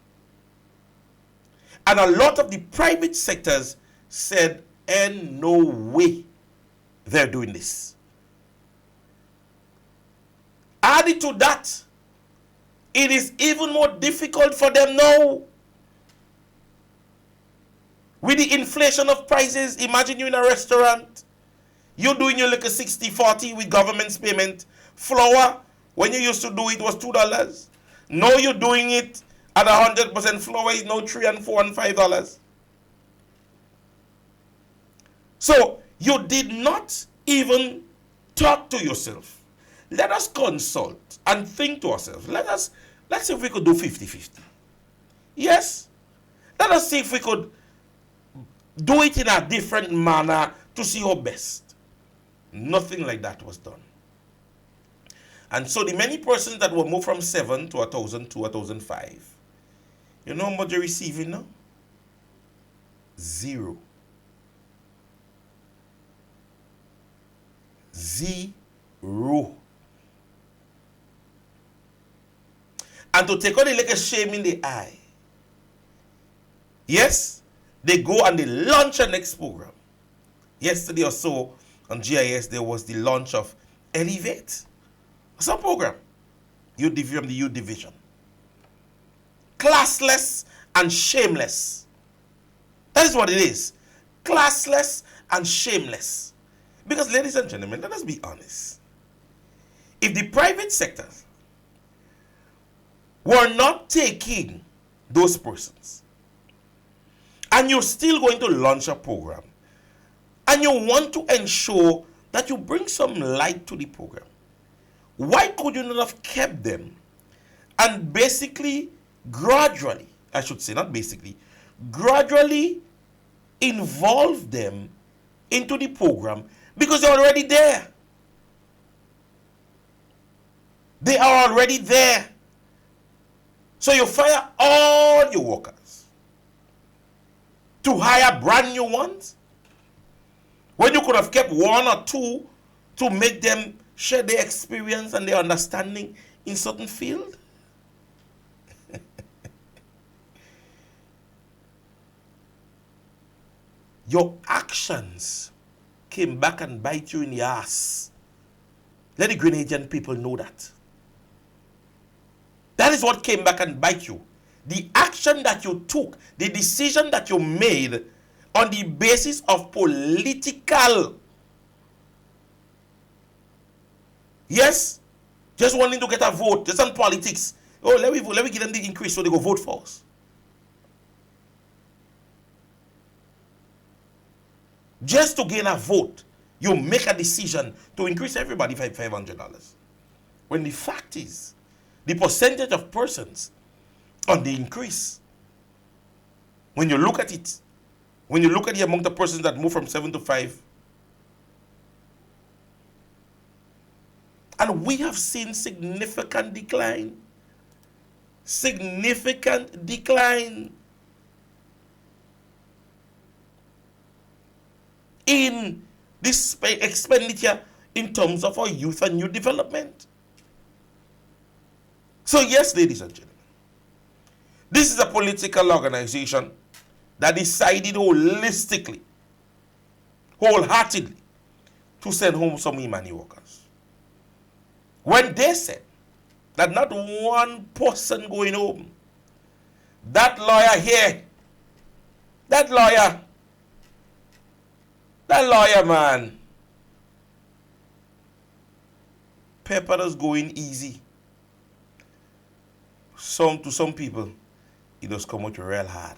And a lot of the private sectors said, and no way they're doing this. Added to that, it is even more difficult for them now. With the inflation of prices, imagine you in a restaurant, you're doing your like a 60-40 with government's payment. Flour, when you used to do it was $2. Now you're doing it at 100% flour, is now $3 and $4 and $5. So you did not even talk to yourself. Let us consult and think to ourselves. Let's see if we could do 50-50. Yes? Let us see if we could do it in a different manner to see how best. Nothing like that was done. And so the many persons that were moved from 7 to 1,000 to 1,005, you know how much they're receiving now? 0. 0. And to take on the like a shame in the eye, yes, they go and they launch a next program. Yesterday or so on GIS there was the launch of Elevate, some program, youth from the youth division. Classless and shameless. That is what it is. Classless and shameless. Because ladies and gentlemen, let us be honest. If the private sectors were not taking those persons, and you're still going to launch a program, and you want to ensure that you bring some light to the program, why could you not have kept them and basically, gradually, I should say, not basically, gradually involve them into the program because they're already there. They are already there. So you fire all your workers to hire brand new ones when you could have kept 1 or 2 to make them share their experience and their understanding in certain field. Your actions came back and bite you in the ass. Let the Grenadian people know that. That is what came back and bite you. The action that you took, the decision that you made on the basis of political. Yes, just wanting to get a vote, just on politics. Oh, let me give them the increase so they go vote for us. Just to gain a vote, you make a decision to increase everybody $500. When the fact is, the percentage of persons on the increase, when you look at it, when you look at the amount of persons that move from 7 to 5, and we have seen significant decline. Significant decline in this expenditure in terms of our youth and new development. So yes, ladies and gentlemen, this is a political organization that decided holistically, wholeheartedly, to send home some Imani workers. When they said that not one person going home, that lawyer here, that lawyer man, paper is going easy. To some people, it does come out real hard.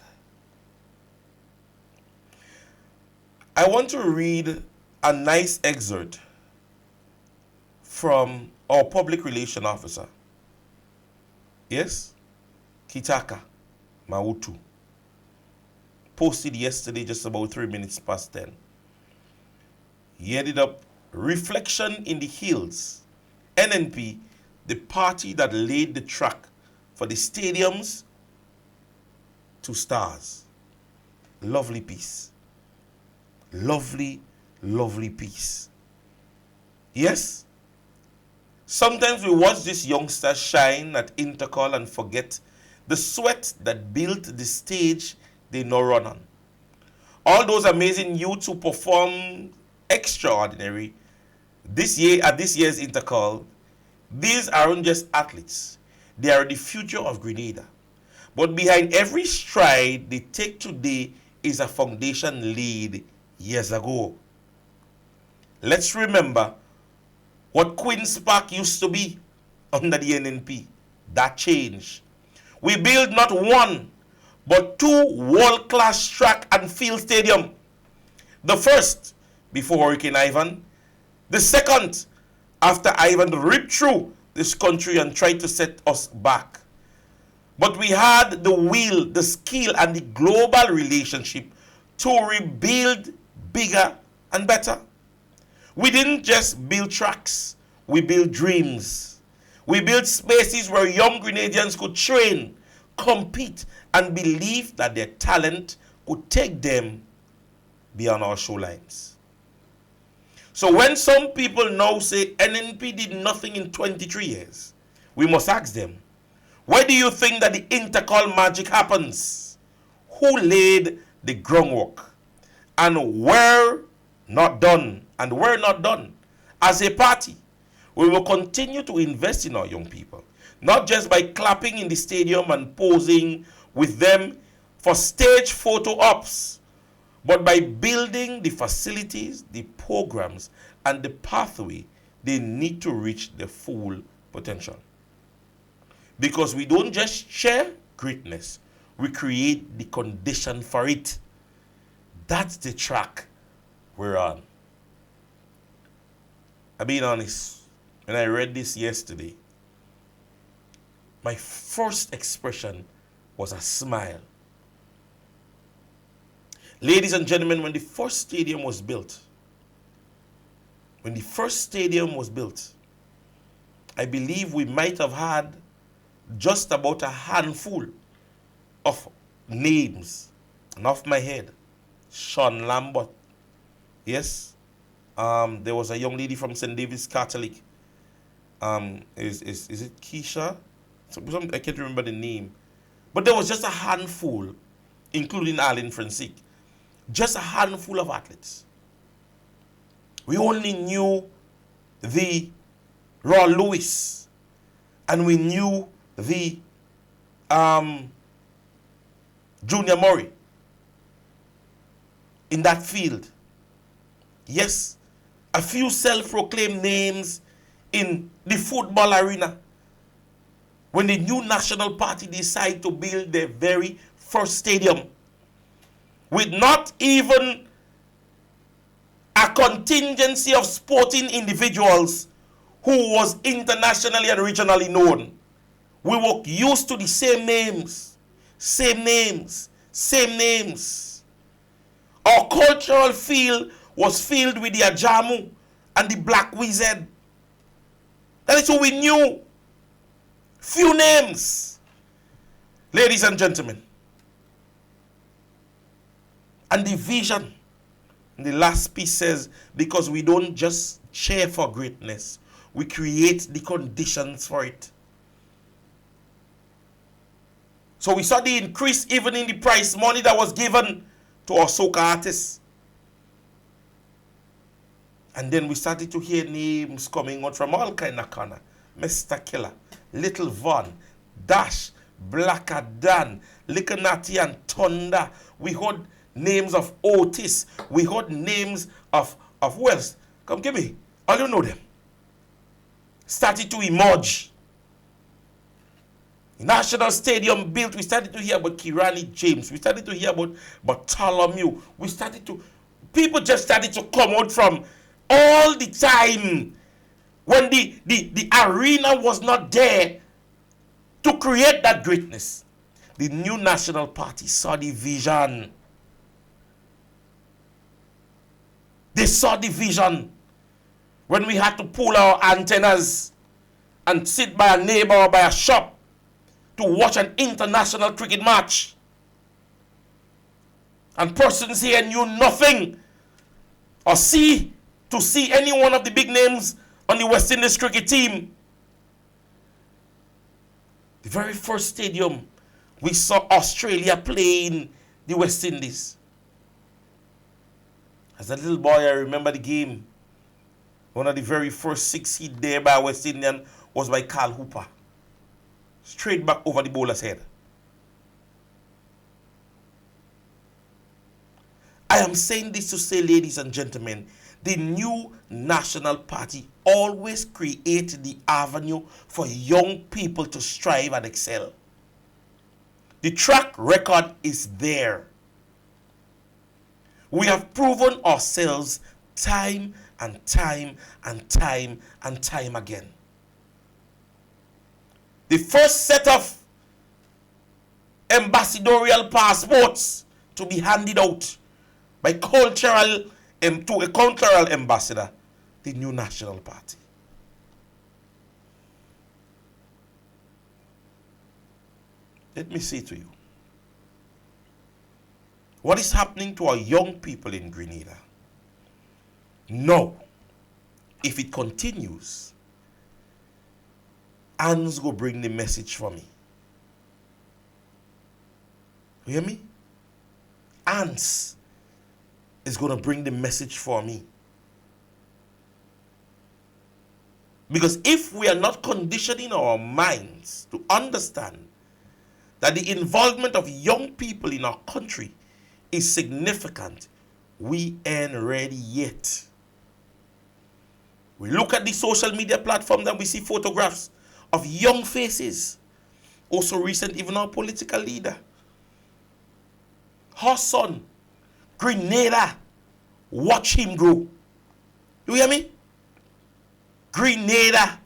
I want to read a nice excerpt from our public relation officer. Yes? Kitaka Mautu. Posted yesterday just about 3 minutes past 10. He headed up Reflection in the Hills, NNP, the party that laid the track for the stadiums, 2 stars. Lovely piece. Lovely, lovely piece. Yes? Sometimes we watch these youngsters shine at Intercol and forget the sweat that built the stage they now run on. All those amazing youths who perform extraordinary this year at this year's Intercol, these aren't just athletes. They are the future of Grenada. But behind every stride they take today is a foundation laid years ago. Let's remember what Queen's Park used to be under the NNP. That changed. We built not one, but 2 world-class track and field stadium. The first before Hurricane Ivan. The second after Ivan ripped through this country and tried to set us back. But we had the will, the skill, and the global relationship to rebuild bigger and better. We didn't just build tracks, we built dreams. We built spaces where young Grenadians could train, compete, and believe that their talent could take them beyond our shorelines. So when some people now say NNP did nothing in 23 years, we must ask them, where do you think that the Intercol magic happens? Who laid the groundwork? And we're not done. And we're not done. As a party, we will continue to invest in our young people, not just by clapping in the stadium and posing with them for stage photo ops, but by building the facilities, the programs, and the pathway they need to reach their full potential. Because we don't just share greatness, we create the condition for it. That's the track we're on. I'm being honest, when I read this yesterday, my first expression was a smile. Ladies and gentlemen, when the first stadium was built, I believe we might have had just about a handful of names. And off my head, Sean Lambert. Yes. There was a young lady from St. David's Catholic. Is it Keisha? I can't remember the name. But there was just a handful, including Arlene Francisque. Just a handful of athletes. We only knew the Raw Lewis, and we knew the Junior Murray in that field. Yes, a few self-proclaimed names in the football arena. When the new National Party decided to build their very first stadium, with not even a contingency of sporting individuals who was internationally and regionally known. We were used to the same names. Our cultural field was filled with the Ajamu and the Black Wizard. That is who we knew. Few names. Ladies and gentlemen. And the vision. The last piece says, because we don't just cheer for greatness, we create the conditions for it. So we saw the increase even in the prize money that was given to our soca artists. And then we started to hear names coming out from all kind of corner. Mr. Killer, Little Von, Dash, Blacker Dan, Likanati and Thunder. We heard names of Otis. We heard names of who else? Come give me. All you know them. Started to emerge. National Stadium built. We started to hear about Kirani James. We started to hear about Bartholomew. People just started to come out from all the time when the arena was not there to create that greatness. The new National Party saw the vision. They saw the vision when we had to pull our antennas and sit by a neighbor or by a shop to watch an international cricket match. And persons here knew nothing or see any one of the big names on the West Indies cricket team. The very first stadium we saw Australia playing the West Indies. As a little boy, I remember the game. One of the very first 6 hit there by a West Indian was by Carl Hooper. Straight back over the bowler's head. I am saying this to say, ladies and gentlemen, the new National Party always created the avenue for young people to strive and excel. The track record is there. We have proven ourselves time and time and time and time again. The first set of ambassadorial passports to be handed out by to a cultural ambassador, the new National Party. Let me say to you, what is happening to our young people in Grenada? No. If it continues, Anne's go bring the message for me. You hear me? Anne's is going to bring the message for me. Because if we are not conditioning our minds to understand that the involvement of young people in our country is significant, we ain't ready yet. We look at the social media platforms and we see photographs of young faces. Also recent, even our political leader. Her son, Grenada, watch him grow. You hear me? Grenada,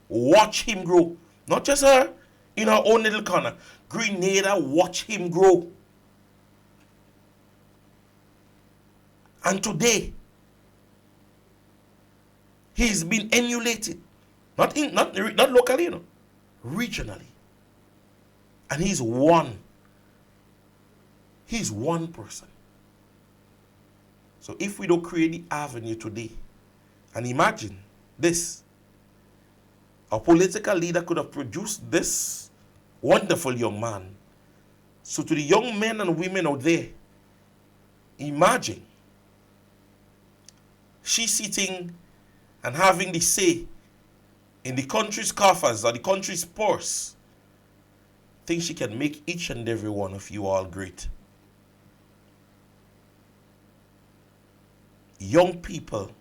watch him grow. Not just her in her own little corner. Grenada, watch him grow. And today, he's been emulated. Not locally, you know, regionally. And he's one. He's one person. So if we don't create the avenue today, and imagine this, a political leader could have produced this wonderful young man. So to the young men and women out there, imagine she sitting and having the say in the country's coffers or the country's purse. Think she can make each and every one of you all great. Young people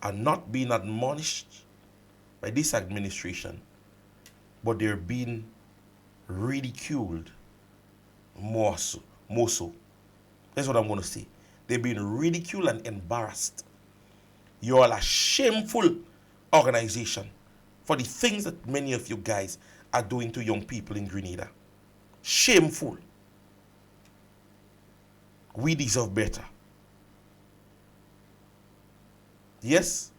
are not being admonished by this administration, but they're being ridiculed more so. That's what I'm going to say. They're being ridiculed and embarrassed. You're all a shameful organization for the things that many of you guys are doing to young people in Grenada. Shameful. We deserve better. Yes,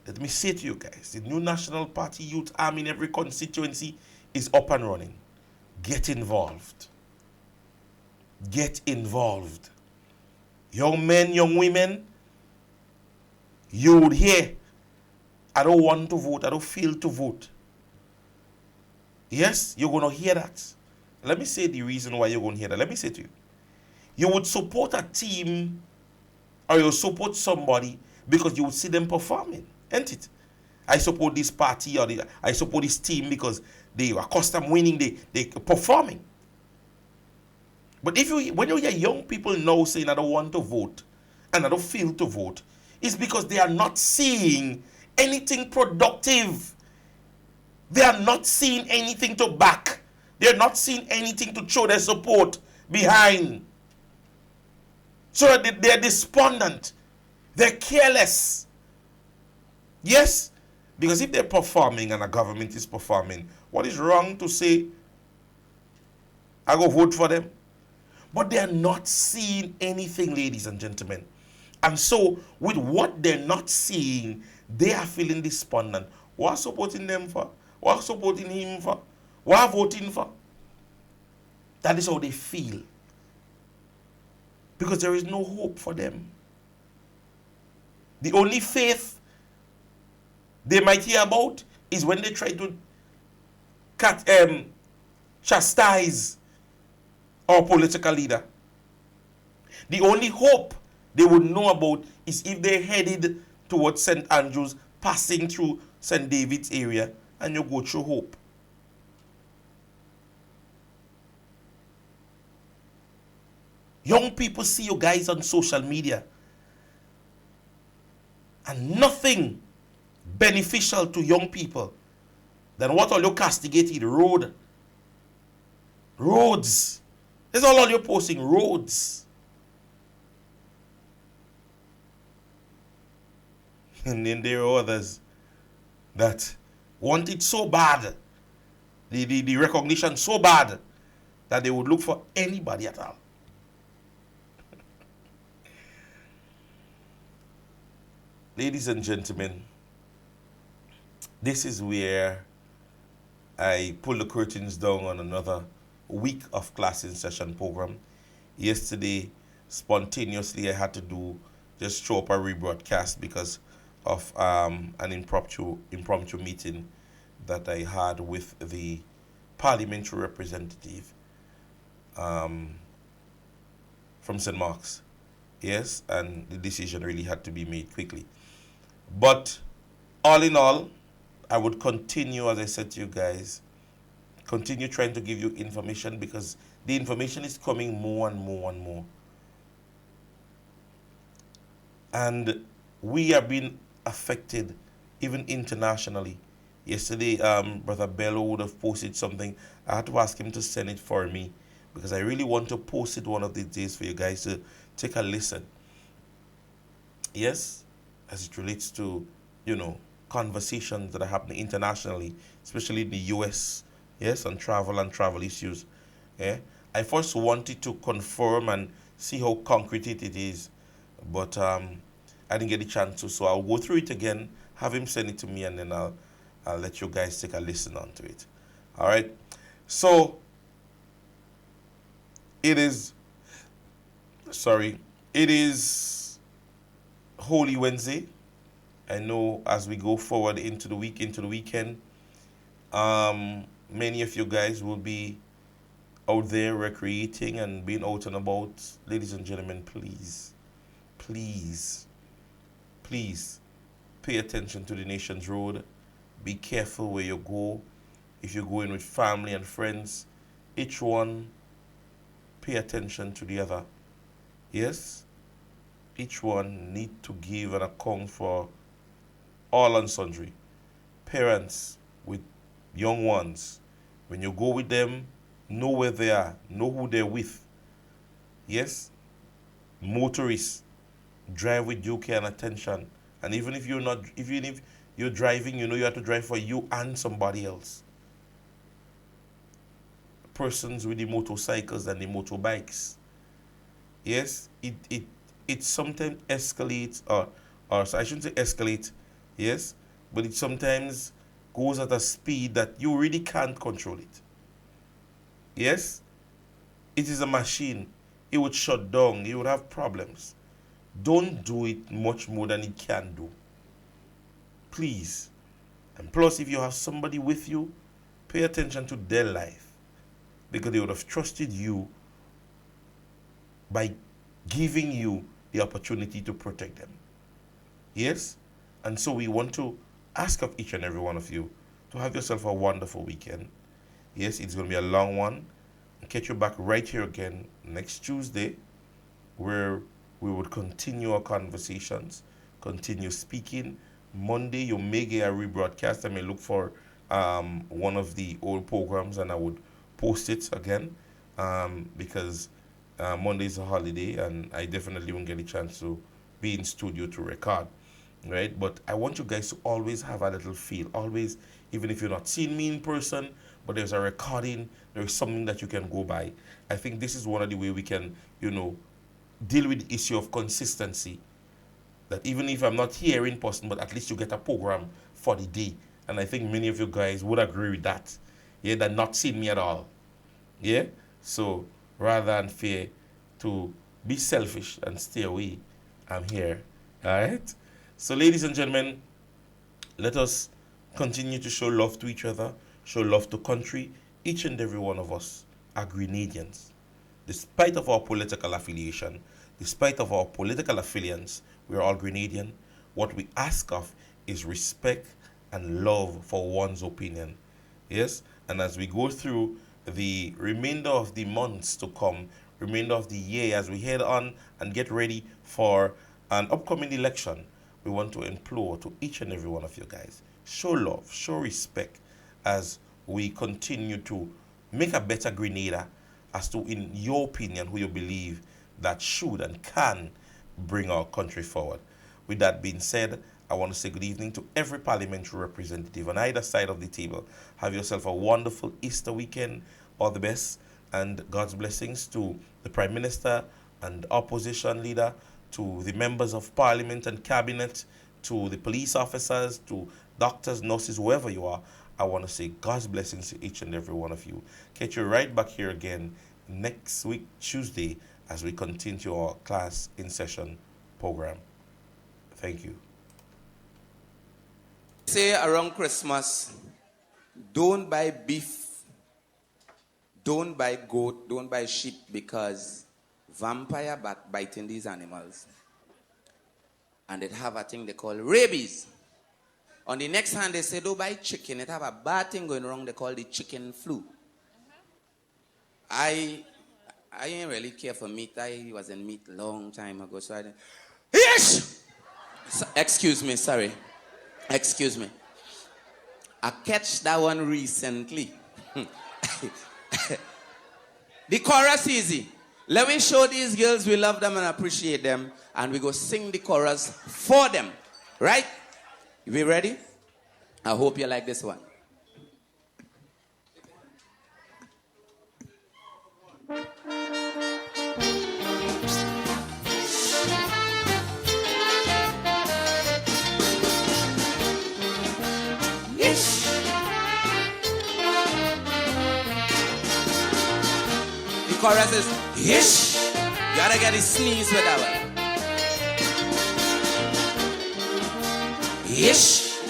let me say to you guys, the new National Party Youth Arm in every constituency is up and running. Get involved. Get involved. Young men, young women, you would hear, I don't want to vote, I don't feel to vote. Yes, you're going to hear that. Let me say the reason why you're going to hear that. Let me say to you, you would support a team or you support somebody because you would see them performing, ain't it? I support this party or I support this team because they are accustomed winning, they performing. But when you hear young people now saying I don't want to vote and I don't feel to vote, it's because they are not seeing anything productive. They are not seeing anything to back. They are not seeing anything to show their support behind. So they are despondent. They're careless. Yes, because if they're performing and a government is performing, what is wrong to say, I go vote for them? But they are not seeing anything, ladies and gentlemen. And so, with what they're not seeing, they are feeling despondent. What supporting them for? What supporting him for? What voting for? That is how they feel. Because there is no hope for them. The only faith they might hear about is when they try to chastise our political leader. The only hope they would know about is if they're headed towards St. Andrews, passing through St. David's area, and you go through Hope. Young people see you guys on social media, and nothing beneficial to young people than what all you castigated roads. That's all you're posting, roads. And then there are others that want it so bad, the recognition so bad, that they would look for anybody at all. Ladies and gentlemen, this is where I pull the curtains down on another week of class in session program. Yesterday, spontaneously, I had to just show up a rebroadcast because of an impromptu meeting that I had with the parliamentary representative from St. Mark's. Yes, and the decision really had to be made quickly. But all in all, I would continue, as I said to you guys, continue trying to give you information, because the information is coming more and more and more. And we are being affected even internationally. Yesterday, Brother Bello would have posted something. I had to ask him to send it for me, because I really want to post it one of these days for you guys to take a listen. Yes, as it relates to, conversations that are happening internationally, especially in the US, yes, on travel issues. Yeah, I first wanted to confirm and see how concrete it is, but I didn't get a chance to, so I'll go through it again, have him send it to me, and then I'll let you guys take a listen onto it. All right, so it is Holy Wednesday. I know as we go forward into the weekend, many of you guys will be out there recreating and being out and about. Ladies and gentlemen, please pay attention to the nation's road. Be careful where you go. If you're going with family and friends, each one pay attention to the other. Yes, each one need to give an account for all and sundry. Parents with young ones, when you go with them, know where they are, know who they're with. Yes, motorists, drive with due care and attention. And even if you're driving, you have to drive for you and somebody else. Persons with the motorcycles and the motorbikes. Yes, it sometimes escalates, or I shouldn't say escalate, yes, but it sometimes goes at a speed that you really can't control it. Yes, it is a machine. It would shut down. You would have problems. Don't do it much more than it can do. Please. And plus, if you have somebody with you, pay attention to their life, because they would have trusted you by giving you the opportunity to protect them. Yes? And so we want to ask of each and every one of you to have yourself a wonderful weekend. Yes, it's going to be a long one. I'll catch you back right here again next Tuesday, where we would continue our conversations, continue speaking. Monday, you may get a rebroadcast. I may look for one of the old programs and I would post it again, because Monday is a holiday and I definitely won't get a chance to be in studio to record. Right? But I want you guys to always have a little feel. Always, even if you're not seeing me in person, but there's a recording, there's something that you can go by. I think this is one of the way we can, deal with the issue of consistency. That even if I'm not here in person, but at least you get a program for the day. And I think many of you guys would agree with that. Yeah, that not seeing me at all. Yeah? So rather than fear to be selfish and stay away, I'm here. Alright? So ladies and gentlemen, let us continue to show love to each other, show love to country. Each and every one of us are Grenadians. Despite of our political affiliation, despite of our political affiliates, we are all Grenadian. What we ask of is respect and love for one's opinion. Yes? And as we go through the remainder of the months to come, remainder of the year, as we head on and get ready for an upcoming election, we want to implore to each and every one of you guys, show love, show respect as we continue to make a better Grenada as to, in your opinion, who you believe that should and can bring our country forward. With that being said, I want to say good evening to every parliamentary representative on either side of the table. Have yourself a wonderful Easter weekend. All the best and God's blessings to the Prime Minister and opposition leader, to the members of Parliament and Cabinet, to the police officers, to doctors, nurses, whoever you are. I want to say God's blessings to each and every one of you. Catch you right back here again next week, Tuesday, as we continue our class in session program. Thank you. Say around Christmas, don't buy beef, don't buy goat, don't buy sheep, because vampire biting these animals. And it have a thing they call rabies. On the next hand, they say don't buy chicken. It have a bad thing going wrong they call the chicken flu. I ain't really care for meat. I was in meat long time ago, so I didn't. Yes! So, excuse me, sorry. Excuse me. I catch that one recently. The chorus easy. Let me show these girls we love them and appreciate them, and we go sing the chorus for them. Right? We ready? I hope you like this one. Yes. The chorus is yes. You gotta get a sneeze with that one. Yes.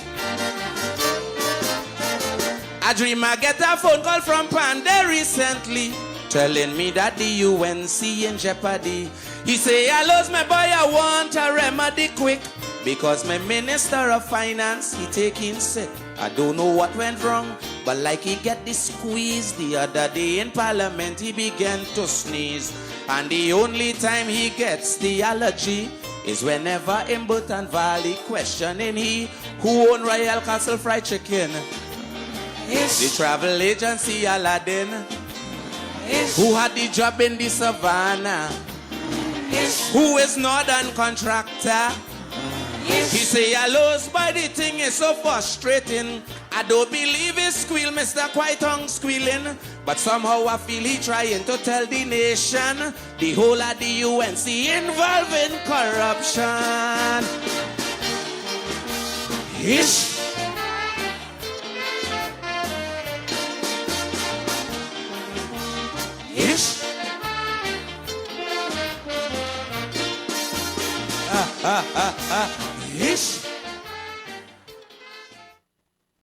I dream I get a phone call from Panda recently, telling me that the UNC in jeopardy. He say, I lost my boy, I want a remedy quick, because my minister of finance, he taking sick. I don't know what went wrong, but like he get the squeeze. The other day in parliament, he began to sneeze. And the only time he gets the allergy is whenever in Bhutan Valley questioning he who own Royal Castle Fried Chicken. Yes. The travel agency Aladdin. Yes. Who had the job in the savannah. Yes. Who is Northern contractor. Yes. He say I lost by the thing is so frustrating. I don't believe he squeal, Mr. Quite Tongue squealing. But somehow I feel he trying to tell the nation the whole of the UNC involved in corruption. Yes.